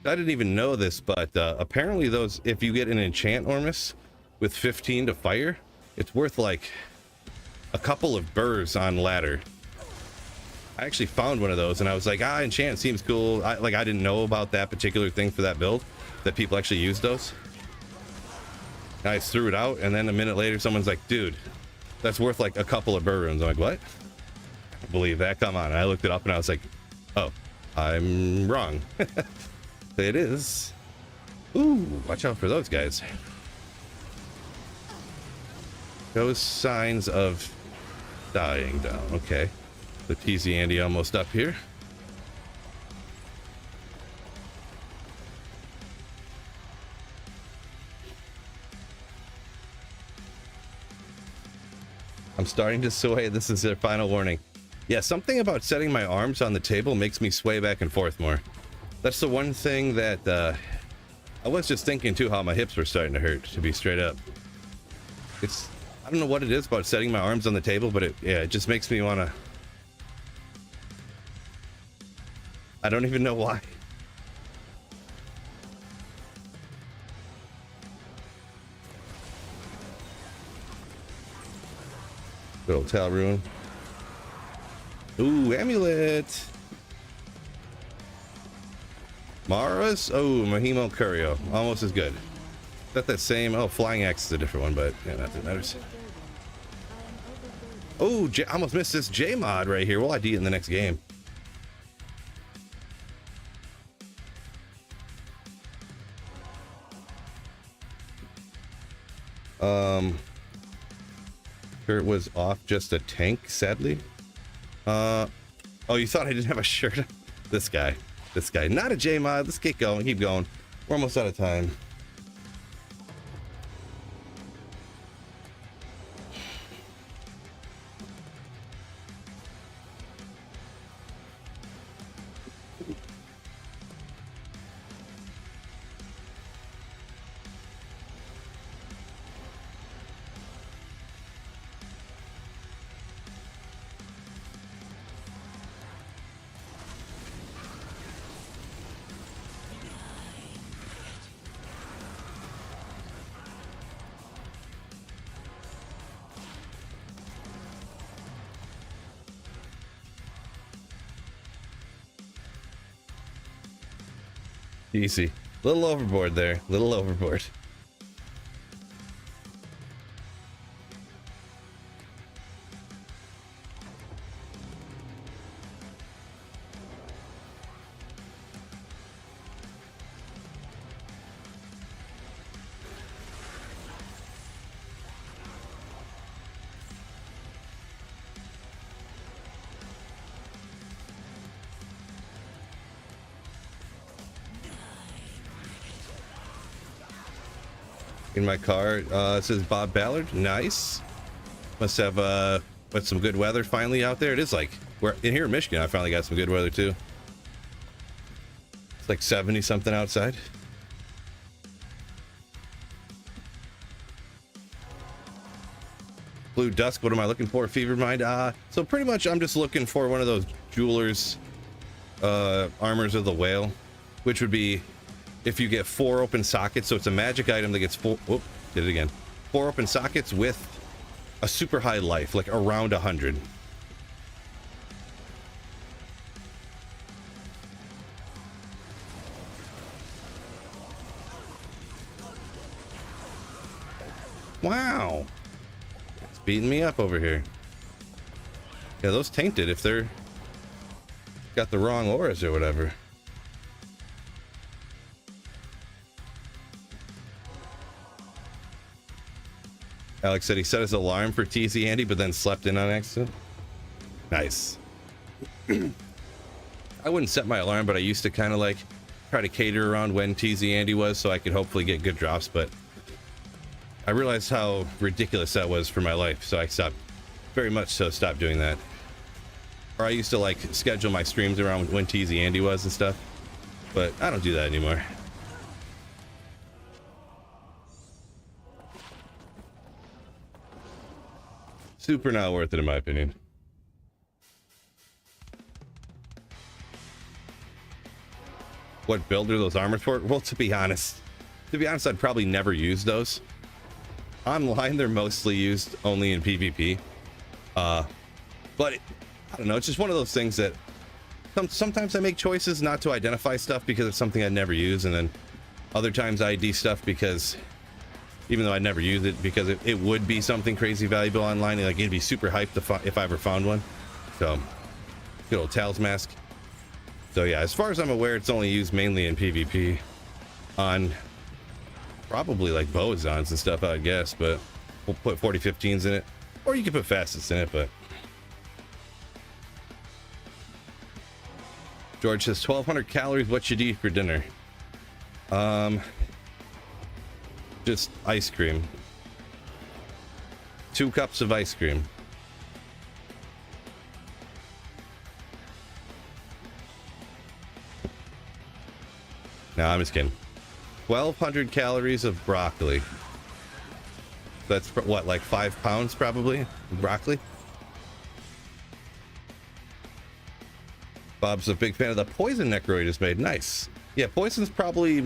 I didn't even know this, but apparently those, if you get an enchant Ormus with 15 to fire, it's worth like a couple of burrs on ladder. I actually found one of those and I was like, enchant seems cool. I didn't know about that particular thing for that build, that people actually use those. And I threw it out, and then a minute later someone's like, dude, that's worth like a couple of burr runes. I'm like, what? I don't believe that, come on. And I looked it up and I was like, oh, I'm wrong. It is. Ooh, watch out for those guys. Those signs of dying down. Okay. The TZ Andy almost up here. I'm starting to sway. This is their final warning. Yeah, something about setting my arms on the table makes me sway back and forth more. That's the one thing that I was just thinking too how my hips were starting to hurt, to be straight up. It's, I don't know what it is about setting my arms on the table, but it just makes me want to. I don't even know why. Good old towel room. Ooh, amulet. Mara's? Oh, Mahimo Curio. Almost as good. Is that same? Oh, Flying Axe is a different one, but yeah, that matters. Oh, almost missed this J mod right here. We'll ID it in the next game. Shirt was off, just a tank, sadly. Oh, you thought I didn't have a shirt? This guy, not a J mod. Let's keep going. We're almost out of time. Easy. Little overboard there. Little overboard. In my car, it says Bob Ballard. Nice. Must have but some good weather finally out there. It is like we're in here in Michigan. I finally got some good weather too. It's like 70 something outside. Blue Dusk. What am I looking for? Fever Mind. So pretty much I'm just looking for one of those jewelers armors of the whale, which would be if you get 4 open sockets. So it's a magic item that gets 4. Whoop, did it again. 4 open sockets with a super high life, like around 100. Wow. It's beating me up over here. Yeah, those tainted if they're got the wrong auras or whatever. Alex said he set his alarm for TZ Andy, but then slept in on accident. Nice. I wouldn't set my alarm, but I used to kind of like try to cater around when TZ Andy was so I could hopefully get good drops, but I realized how ridiculous that was for my life, so I stopped, very much so stopped doing that. Or I used to like schedule my streams around when TZ Andy was and stuff, but I don't do that anymore. Super not worth it in my opinion. What build are those armors for? Well, to be honest, I'd probably never use those. Online, they're mostly used only in PvP. But I don't know, it's just one of those things that sometimes I make choices not to identify stuff because it's something I never use, and then other times I ID stuff because even though I never use it, because it would be something crazy valuable online, like it'd be super hyped if I ever found one. So, good old Tails Mask. So yeah, as far as I'm aware, it's only used mainly in PvP on probably like Bozons and stuff, I guess, but we'll put 4015s in it, or you can put fastest in it. But George says 1200 calories. What should you eat for dinner? Just ice cream. 2 cups of ice cream. No, I'm just kidding. 1,200 calories of broccoli. That's what, like 5 pounds probably? Broccoli? Bob's a big fan of the poison Necroid is made. Nice. Yeah, poison's probably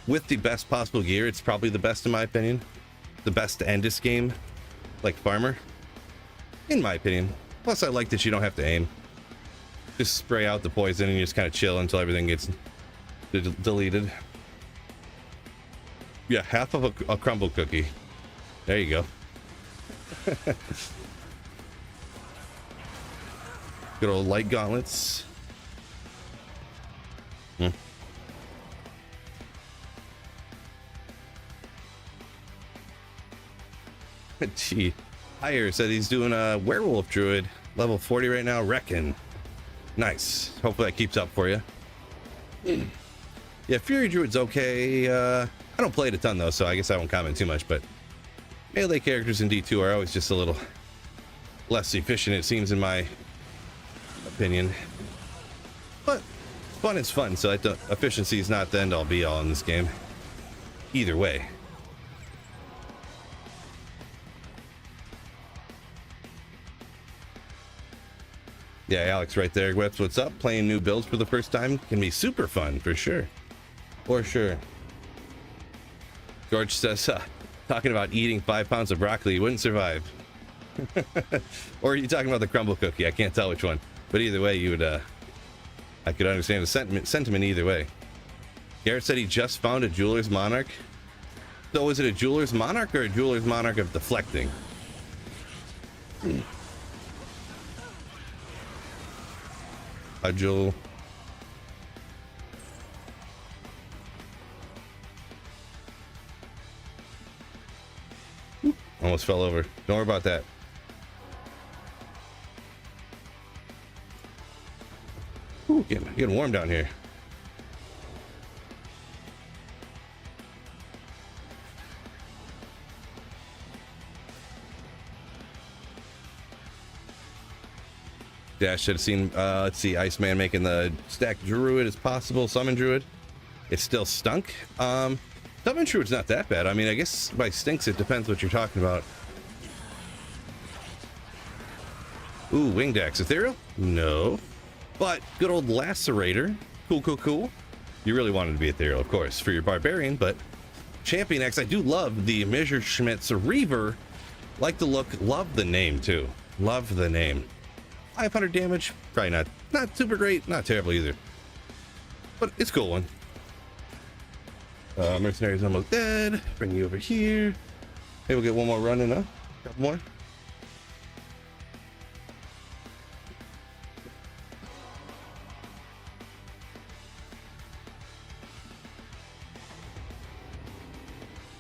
with the best possible gear, it's probably the best in my opinion. The best to end this game, like farmer, in my opinion. Plus, I like that you don't have to aim. Just spray out the poison and you just kind of chill until everything gets deleted. Yeah, half of a crumble cookie. There you go. Good old light gauntlets. Gee, Hire said he's doing a werewolf druid, level 40 right now. Reckon. Nice. Hopefully that keeps up for you. Yeah, Fury Druid's okay. I don't play it a ton though, so I guess I won't comment too much, but melee characters in D2 are always just a little less efficient, it seems, in my opinion. But fun is fun, so efficiency is not the end all be all in this game. Either way. Yeah, Alex right there. What's up? Playing new builds for the first time can be super fun, for sure. For sure. George says, talking about eating 5 pounds of broccoli, you wouldn't survive. Or are you talking about the crumble cookie? I can't tell which one. But either way, you would, I could understand the sentiment either way. Garrett said he just found a Jeweler's Monarch. So is it a Jeweler's Monarch or a Jeweler's Monarch of deflecting? A jewel. Almost fell over. Don't worry about that. Ooh, getting warm down here. Dash should have seen, let's see, Iceman making the stack druid as possible. Summon druid. It still stunk. Summon druid's not that bad. I mean, I guess by stinks it depends what you're talking about. Ooh, winged axe. Ethereal? No. But good old lacerator. Cool, cool, cool. You really wanted to be ethereal, of course, for your barbarian, but champion X, I do love the Messerschmitt's Reaver. Like the look, love the name too. Love the name. 500 damage, probably not super great, not terrible either, but it's a cool one. Mercenary's almost dead. Bring you over here. Maybe we'll get one more run in, huh? Couple more.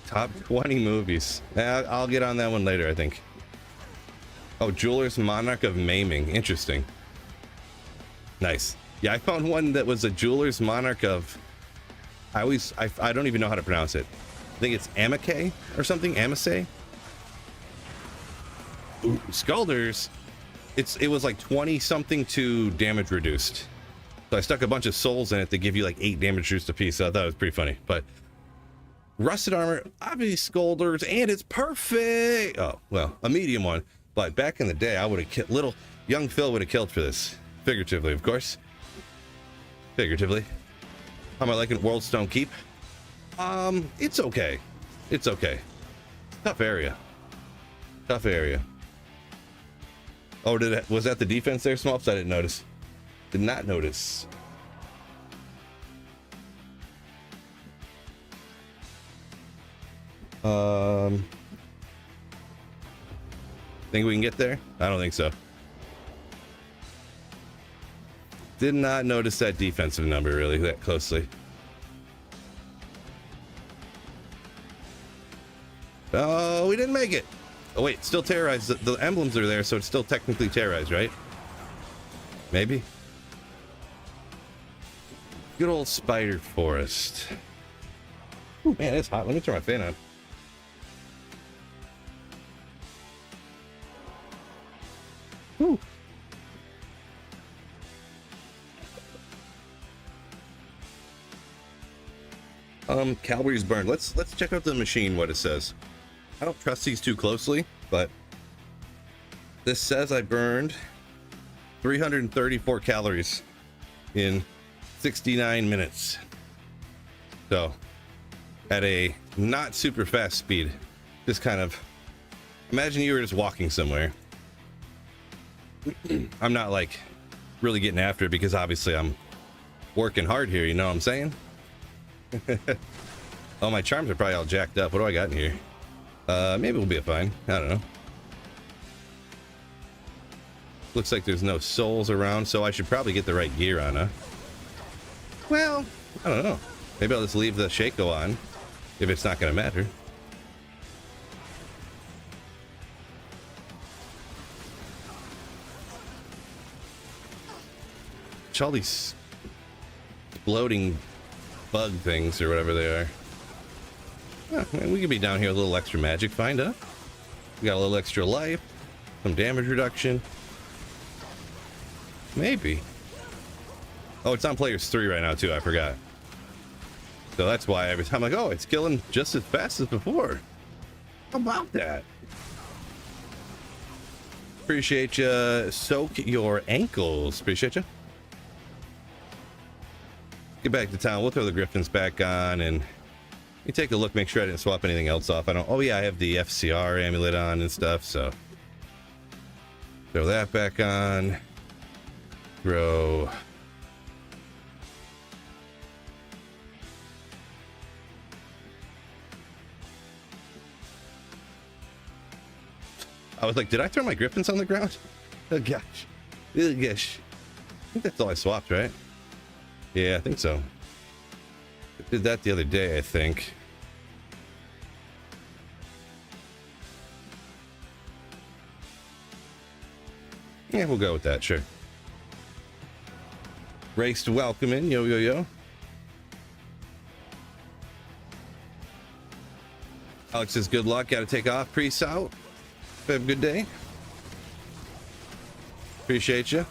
Top 20 movies. I'll get on that one later, I think. Oh, Jeweler's Monarch of Maiming. Interesting. Nice. Yeah, I found one that was a Jeweler's Monarch of... I don't even know how to pronounce it. I think it's Amake or something? Amase? Ooh, Scalders. It was like 20-something to damage reduced. So I stuck a bunch of souls in it to give you like 8 damage reduced a piece. So I thought it was pretty funny. But rusted armor, obviously Scalders, and it's perfect! Oh, well, a medium one. But back in the day, I would have killed, little young Phil would have killed for this. Figuratively, of course. Figuratively. How am I liking Worldstone Keep? It's okay. It's okay. Tough area. Tough area. Oh, was that the defense there, Smolps? I didn't notice. Did not notice. Think we can get there? I don't think so. Did not notice that defensive number really that closely. Oh, we didn't make it. Oh wait, still terrorized. The emblems are there, so it's still technically terrorized, right? Maybe. Good old spider forest. Ooh, man, it's hot. Let me turn my fan on. Woo. Calories burned. Let's check out the machine, what it says. I don't trust these too closely, but this says I burned 334 calories in 69 minutes. So at a not super fast speed, just kind of imagine you were just walking somewhere. I'm not like really getting after it because obviously I'm working hard here, you know what I'm saying? Oh, my charms are probably all jacked up. What do I got in here? Maybe we'll be fine. I don't know. Looks like there's no souls around, so I should probably get the right gear on, huh? Well, I don't know. Maybe I'll just leave the Shaco on if it's not going to matter. All these exploding bug things or whatever they are. Well, we could be down here with a little extra magic find, huh? We got a little extra life, some damage reduction. Maybe. Oh, it's on players 3 right now too, I forgot. So that's why every time I'm like, oh, it's killing just as fast as before. How about that? Appreciate you. Soak your ankles. Appreciate you. Get back to town. We'll throw the Griffins back on and you take a look, make sure I didn't swap anything else off. Oh yeah, I have the FCR amulet on and stuff, so throw that back on. Throw I was like, did I throw my Griffins on the ground? Oh gosh. Oh gosh. I think that's all I swapped, right? Yeah, I think so. I did that the other day, I think. Yeah, we'll go with that, sure. Race to welcome in, yo, yo, yo. Alex says, good luck, gotta take off. Peace out. Have a good day. Appreciate you.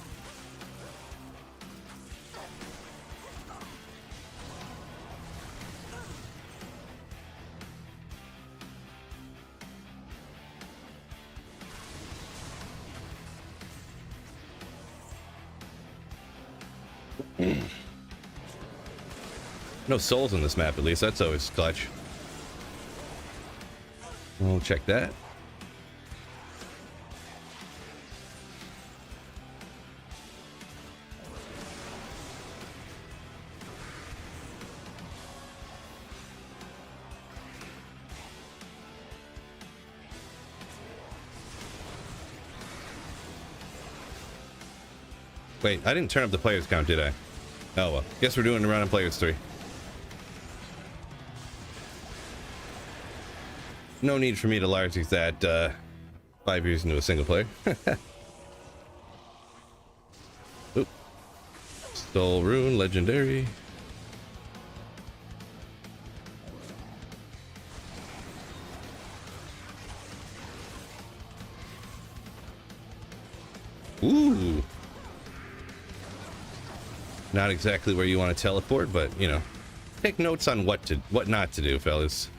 No souls in this map, at least. That's always clutch. We'll check that. Wait, I didn't turn up the players count, did I? Oh well, guess we're doing a round of players 3. No need for me to large that 5 years into a single player. Oop. Soul Rune, legendary. Ooh. Not exactly where you want to teleport, but you know, take notes on what not to do, fellas.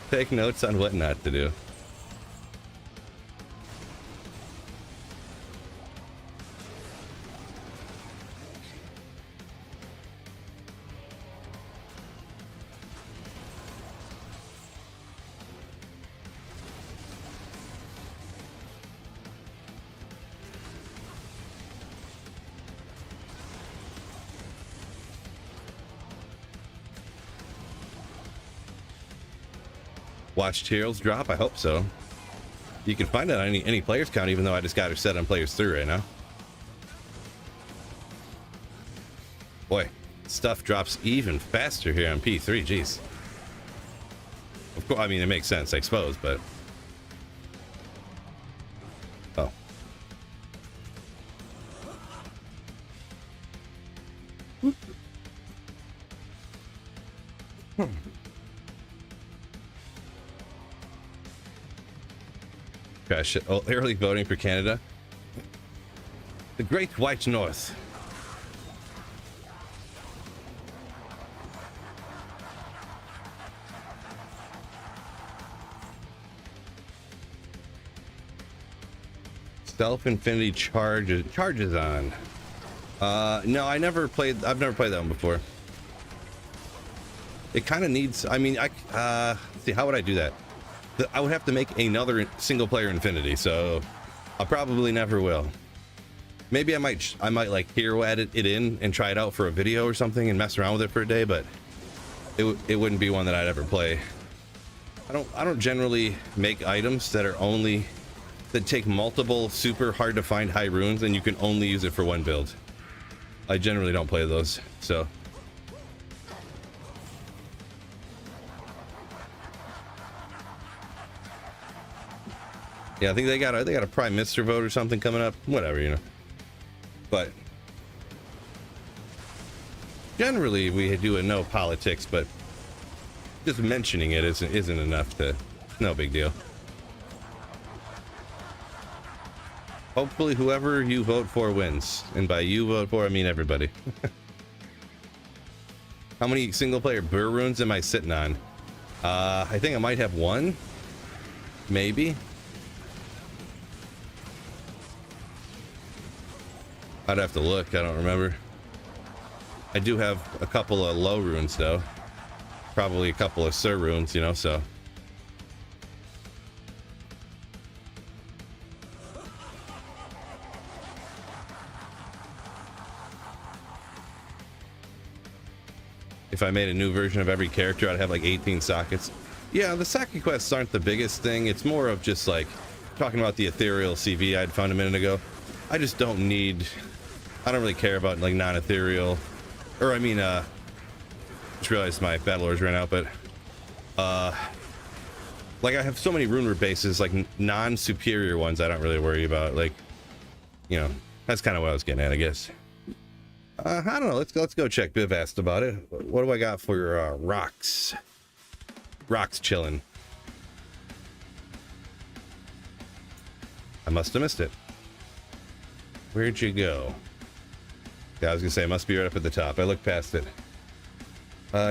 Take notes on what not to do. Watched Heroes drop? I hope so. You can find out any players count, even though I just got her set on players 3 right now. Boy, stuff drops even faster here on P3. Jeez. Of course, I mean, it makes sense, I suppose, but... Oh. Crash. Oh, early voting for Canada. The Great White North. 'Cause Self-infinity charges on. No, I've never played that one before. It kind of needs, I mean, let's see, how would I do that? I would have to make another single player infinity, so I probably never will. Maybe I might like hero edit it in and try it out for a video or something and mess around with it for a day, but it wouldn't be one that I'd ever play. I don't generally make items that take multiple super hard to find high runes and you can only use it for one build. I generally don't play those, so. Yeah, I think they got a prime minister vote or something coming up. Whatever, you know. But generally, we do a no politics, but just mentioning it isn't enough to. No big deal. Hopefully, whoever you vote for wins, and by you vote for, I mean everybody. How many single-player burr runes am I sitting on? I think I might have one, maybe. I'd have to look. I don't remember. I do have a couple of low runes though. Probably a couple of Sir runes, you know, so. If I made a new version of every character, I'd have like 18 sockets. Yeah, the socket quests aren't the biggest thing. It's more of just like talking about the ethereal CV I'd found a minute ago. I just don't need, I don't really care about like non-ethereal, or I mean, just realized my battle orders ran out, but like I have so many rune root bases, like non-superior ones I don't really worry about. Like, you know, that's kind of what I was getting at, I guess. I don't know, let's go check. Biv asked about it. What do I got for your rocks? Rocks chilling. I must have missed it. Where'd you go? Yeah, I was gonna say it must be right up at the top. I looked past it.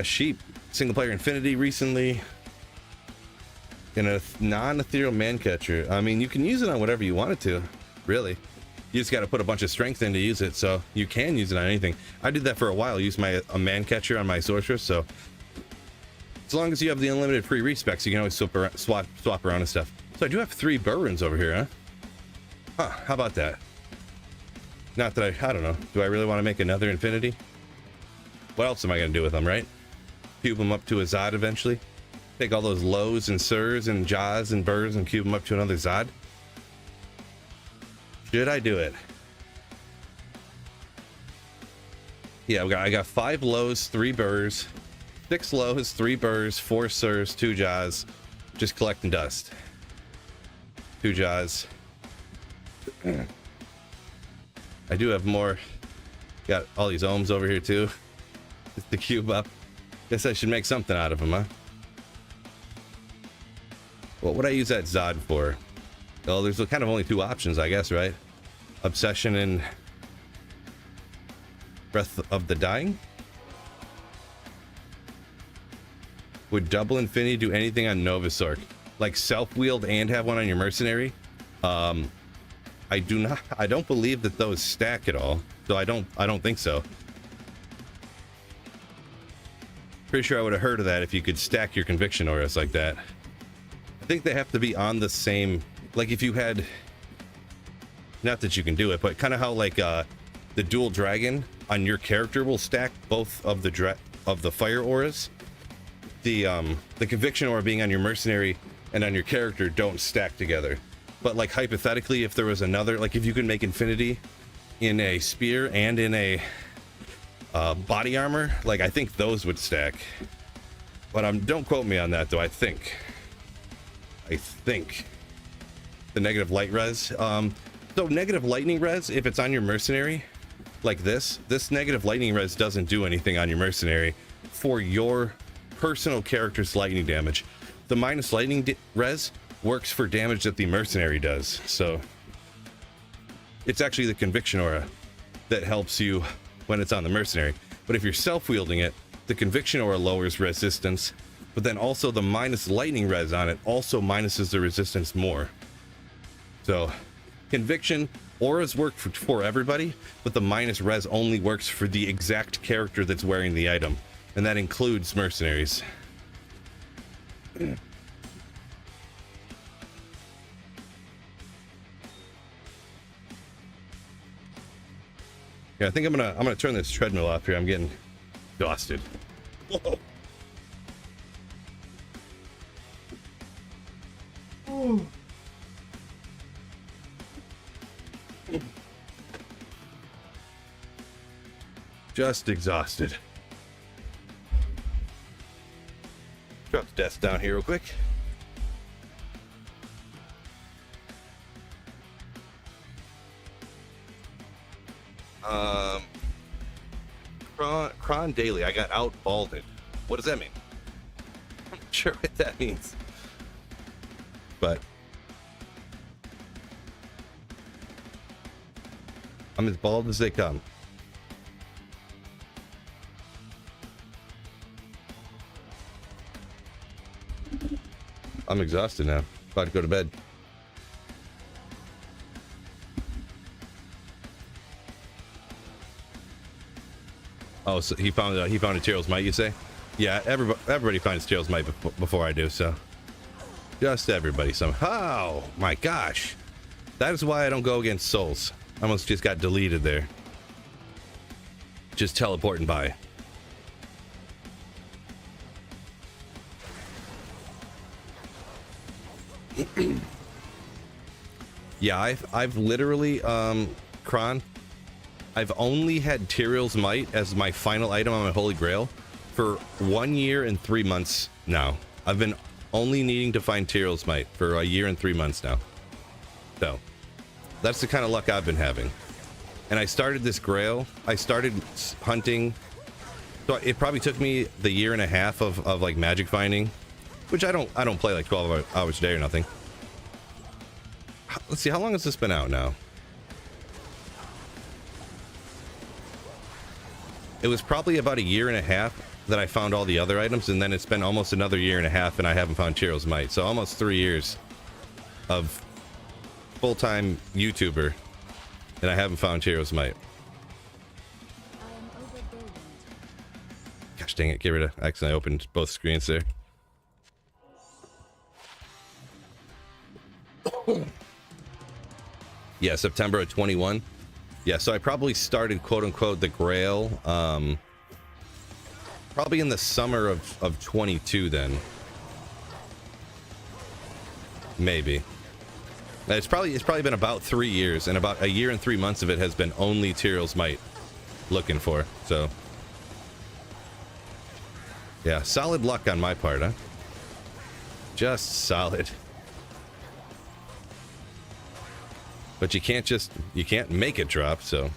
Sheep, single player infinity recently. In a non-ethereal man catcher. I mean, you can use it on whatever you want it to, really. You just got to put a bunch of strength in to use it, so you can use it on anything. I did that for a while. Use a man catcher on my sorceress, so as long as you have the unlimited free respecs, you can always swap around and stuff. So I do have 3 burr runes over here, huh? Huh? How about that? Not that I don't know. Do I really want to make another infinity? What else am I gonna do with them, right? Cube them up to a Zod eventually. Take all those lows and sirs and jaws and burrs and cube them up to another Zod. Should I do it? Yeah, I got 5 lows, 3 burrs, 6 lows, 3 burrs, 4 sirs, 2 jaws. Just collecting dust. 2 jaws. I do have more. Got all these ohms over here too. Just to cube up. Guess I should make something out of them, huh? What would I use that Zod for? Well, there's kind of only 2 options, I guess, right? Obsession and Breath of the Dying. Would double infinity do anything on Novasork? Like self-wield and have one on your mercenary? I don't believe that those stack at all. So I don't think so. Pretty sure I would have heard of that if you could stack your conviction auras like that. I think they have to be on the same, like if you had, not that you can do it, but kind of how like the dual dragon on your character will stack both of the fire auras. The conviction aura being on your mercenary and on your character don't stack together. But like hypothetically, if there was another, like if you could make infinity in a spear and in a body armor, like I think those would stack. But don't quote me on that though. I think the negative light res. So negative lightning res, if it's on your mercenary, like this negative lightning res doesn't do anything on your mercenary for your personal character's lightning damage. The minus lightning res works for damage that the mercenary does. So it's actually the conviction aura that helps you when it's on the mercenary. But if you're self-wielding it, the conviction aura lowers resistance, but then also the minus lightning res on it also minuses the resistance more. So Conviction auras work for everybody, but the minus res only works for the exact character that's wearing the item, and that includes mercenaries. Yeah, I think I'm gonna turn this treadmill off here. I'm getting exhausted. Whoa. Oh. Just exhausted. Drop the desk down here real quick. Cron Daily, I got out balded. What does that mean? I'm not sure what that means. But I'm as bald as they come. I'm exhausted now. About to go to bed. Oh, so he found a Tyrell's Might, you say? Yeah, everybody finds Tyrell's Might before I do, so. Just everybody somehow. Oh, my gosh. That is why I don't go against souls. I almost just got deleted there. Just teleporting by. Yeah, I've literally, Kron, I've only had Tyrell's Might as my final item on my Holy Grail for 1 year and 3 months now. I've been only needing to find Tyrell's Might for 1 year and 3 months now. So, that's the kind of luck I've been having. And I started this Grail, I started hunting, so it probably took me the 1.5 years of like magic finding, which I don't play like 12 hours a day or nothing. Let's see, how long has this been out now? It was probably about 1.5 years that I found all the other items, and then it's been almost another 1.5 years and I haven't found Tyrell's Might. So almost 3 years of full-time YouTuber, and I haven't found Tyrell's Might. I am overburdened. Gosh dang it, get rid of, I accidentally opened both screens there. Yeah, September of 21. Yeah, so I probably started quote-unquote the Grail probably in the summer of 22 then. Maybe. It's probably been about 3 years, and about 1 year and 3 months of it has been only Tyrell's Might looking for, so. Yeah, solid luck on my part, huh? Just solid. But you can't make it drop, so.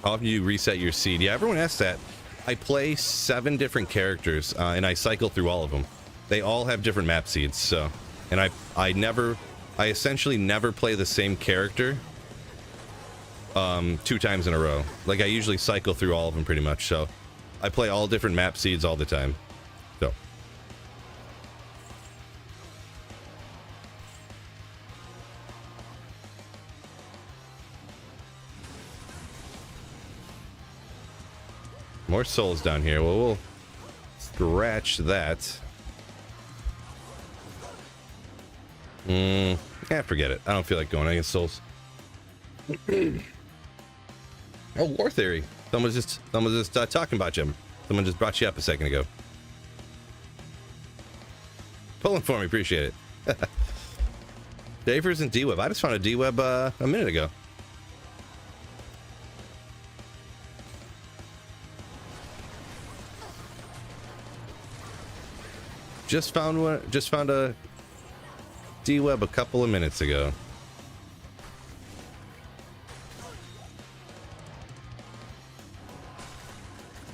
How often do you reset your seed? Yeah, everyone asks that. I play 7 different characters, and I cycle through all of them. They all have different map seeds, so. And I essentially never play the same character 2 times in a row. Like, I usually cycle through all of them pretty much, so. I play all different map seeds all the time, so. More souls down here. Well, we'll scratch that. Yeah, forget it. I don't feel like going against souls. Oh, War Theory. Someone was just talking about you. Someone just brought you up a second ago. Pulling for me, appreciate it. Davers and D-Web. I just found a D-Web a minute ago. Just found a D-Web a couple of minutes ago.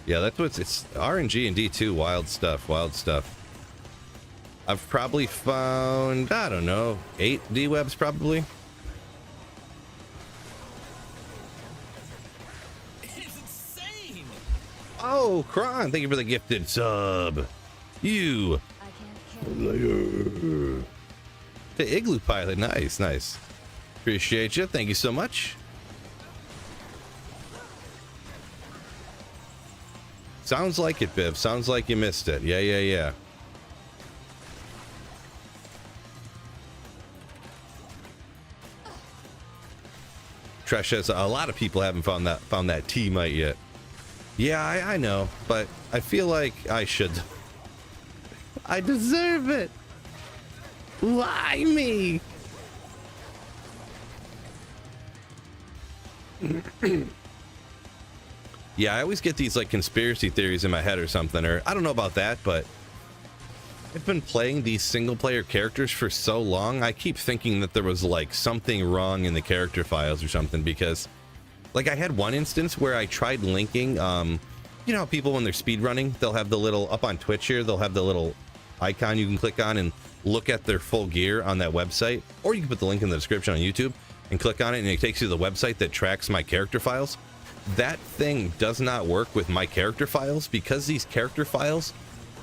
Yeah, that's what's, it's RNG and D2, wild stuff. I've probably found, I don't know, 8 D-Webs probably. It's insane. Oh, Kron, thank you for the gifted sub. You I can't carry. The Igloo Pilot. Nice, nice. Appreciate you. Thank you so much. Sounds like it, Biv. Sounds like you missed it. Yeah, yeah, yeah. Tresh says a lot of people haven't found that T-mite yet. Yeah, I know, but I feel like I should. I deserve it. Why me? Yeah, I always get these like conspiracy theories in my head or something, or I don't know about that, but I've been playing these single player characters for so long, I keep thinking that there was like something wrong in the character files or something, because like I had one instance where I tried linking, you know how people when they're speed running, they'll have the little, up on Twitch here, they'll have the little icon you can click on and look at their full gear on that website, or you can put the link in the description on YouTube and click on it and it takes you to the website that tracks my character files. That thing does not work with my character files because these character files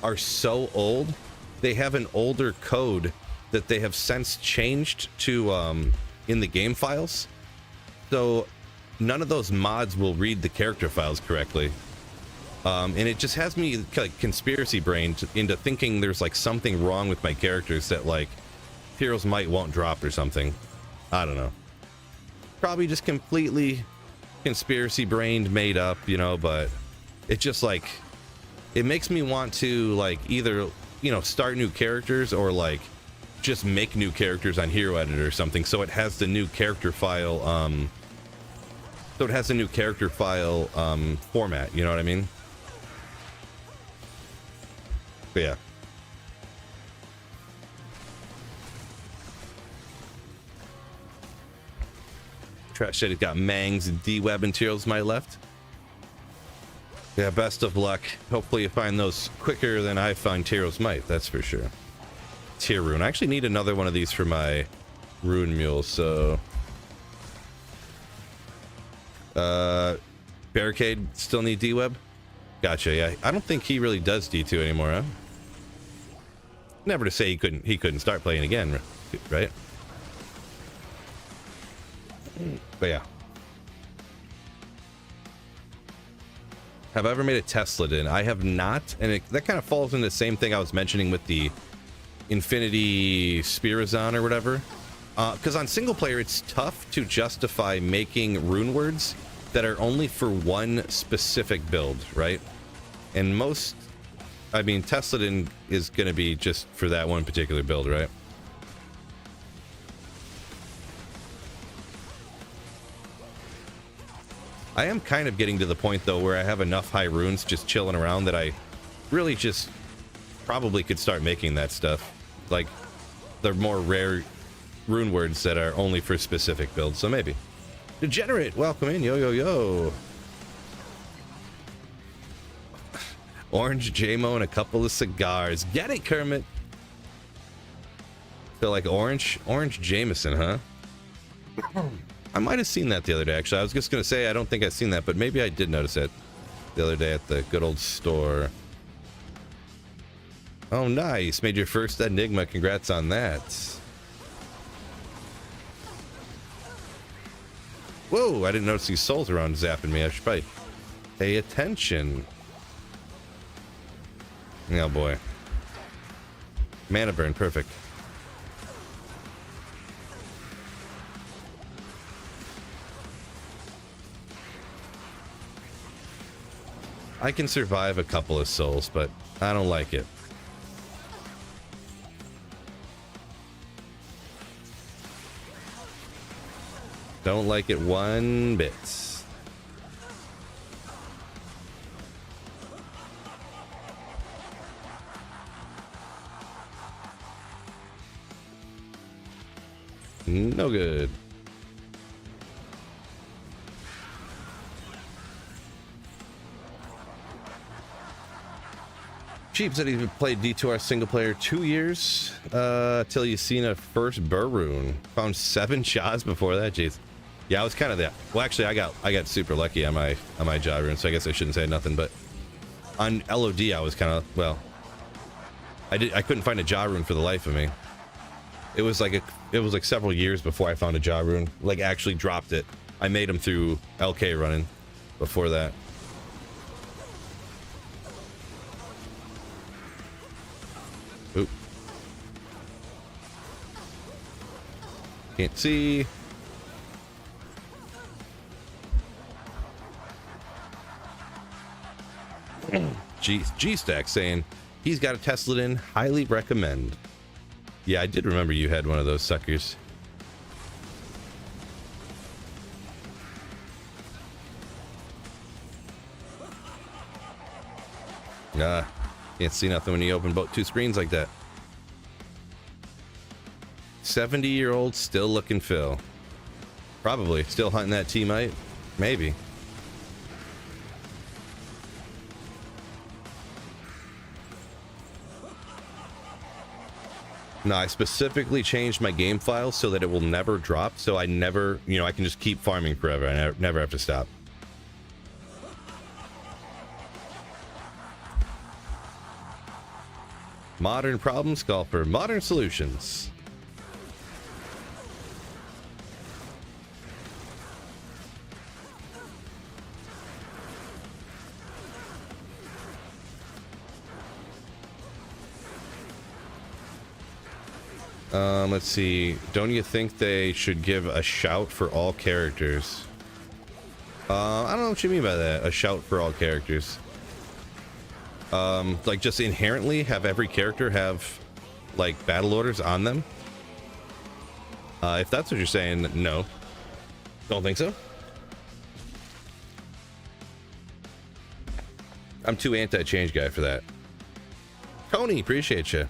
are so old. They have an older code that they have since changed to in the game files. So none of those mods will read the character files correctly. And it just has me like conspiracy brained into thinking there's like something wrong with my characters that like Heroes Might won't drop or something. I don't know. Probably just completely conspiracy brained, made up, you know, but it just like, it makes me want to like either, you know, start new characters or like just make new characters on Hero Editor or something. So it has the new character file, format, you know what I mean? But yeah. Trash said it got Mangs and D-Web and Heroes Might left. Yeah, best of luck. Hopefully you find those quicker than I find Heroes Might, that's for sure. Tier Rune. I actually need another one of these for my Rune Mule, so... Barricade still need D-Web? Gotcha, yeah. I don't think he really does D2 anymore, huh? Never to say he couldn't start playing again, right? But yeah. Have I ever made a Tesla in? I have not, and that kind of falls into the same thing I was mentioning with the Infinity Spirazon or whatever. Because on single player, it's tough to justify making rune words that are only for one specific build, right? And most, I mean, Tesladin is going to be just for that one particular build, right? I am kind of getting to the point, though, where I have enough high runes just chilling around that I really just probably could start making that stuff. Like, they're more rare rune words that are only for specific builds, so maybe. Degenerate, welcome in, yo, yo, yo. Orange JMO and a couple of cigars. Get it, Kermit. Feel like orange Jameson, huh? I might have seen that the other day, actually. I was just going to say I don't think I've seen that, but maybe I did notice it the other day at the good old store. Oh, nice. Made your first Enigma. Congrats on that. Whoa, I didn't notice these souls around zapping me. I should probably pay attention. Oh, boy. Mana burn. Perfect. I can survive a couple of souls, but I don't like it. Don't like it one bit. No good. Cheap said he played D2R single player 2 years till you seen a first burr rune. Found 7 Jaws before that. Jeez. Yeah, I was kind of that. Well, actually, I got super lucky on my jaw rune, so I guess I shouldn't say nothing. But on LOD, I was kind of, well, I couldn't find a jaw rune for the life of me. It was like several years before I found a job rune, like actually dropped it. I made them through LK running before that. Oop. Can't see. G-Stack saying he's got a Tesla in, highly recommend. Yeah, I did remember you had one of those suckers. Can't see nothing when you open both two screens like that. 70-year-old still looking Phil. Probably still hunting that T-mite. Maybe. No, I specifically changed my game file so that it will never drop. So I never, you know, I can just keep farming forever. I never have to stop. Modern problems call for modern solutions. Let's see. Don't you think they should give a shout for all characters? I don't know what you mean by that. A shout for all characters. Like just inherently have every character have like battle orders on them? If that's what you're saying, no. Don't think so. I'm too anti-change guy for that. Tony, appreciate you.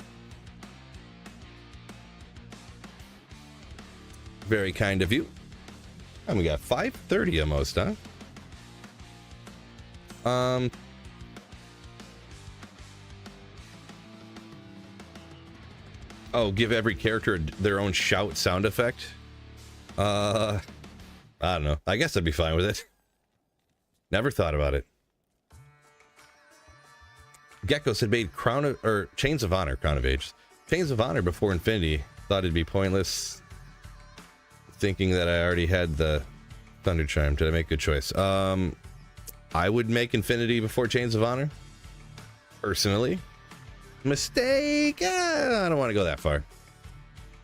Very kind of you. And we got 5:30 almost, huh? Oh, give every character their own shout sound effect. I don't know. I guess I'd be fine with it. Never thought about it. Geckos had made Chains of Honor, Crown of Age. Chains of Honor before Infinity. Thought it'd be pointless. Thinking that I already had the Thunder Charm. Did I make a good choice? I would make Infinity before Chains of Honor. Personally. Mistake. I don't want to go that far.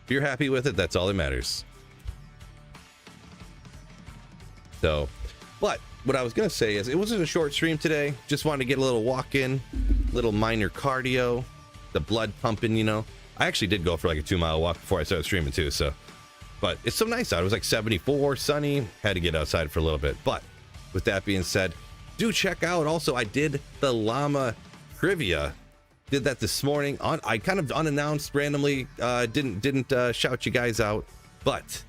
If you're happy with it, that's all that matters. So, but what I was going to say is it wasn't a short stream today. Just wanted to get a little walk in, little minor cardio, the blood pumping, you know. I actually did go for like a 2-mile walk before I started streaming too, so. But it's so nice out. It was like 74, sunny. Had to get outside for a little bit. But with that being said, do check out. Also, I did the llama trivia. Did that this morning. I kind of unannounced randomly. Didn't shout you guys out. But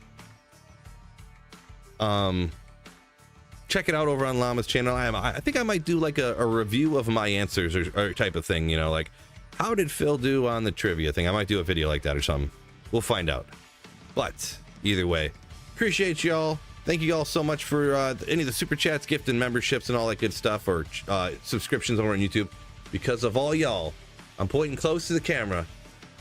check it out over on Llama's channel. I think I might do like a review of my answers or type of thing. You know, like how did Phil do on the trivia thing? I might do a video like that or something. We'll find out. But either way, appreciate y'all. Thank you all so much for any of the super chats, gift and memberships and all that good stuff, or subscriptions over on YouTube. Because of all y'all, I'm pointing close to the camera.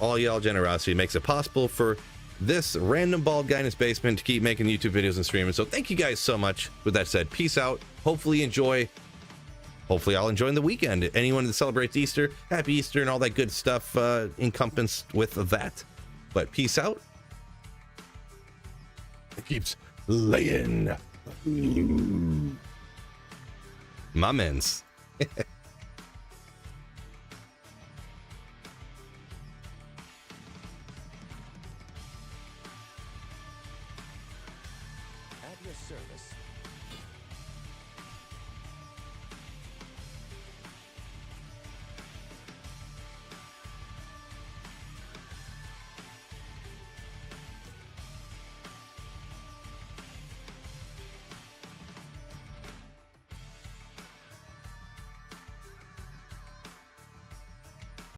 All y'all generosity makes it possible for this random bald guy in his basement to keep making YouTube videos and streaming. So thank you guys so much. With that said, peace out. Hopefully I'll enjoy the weekend. Anyone that celebrates Easter, happy Easter and all that good stuff encompassed with that. But peace out. It keeps laying. My men's.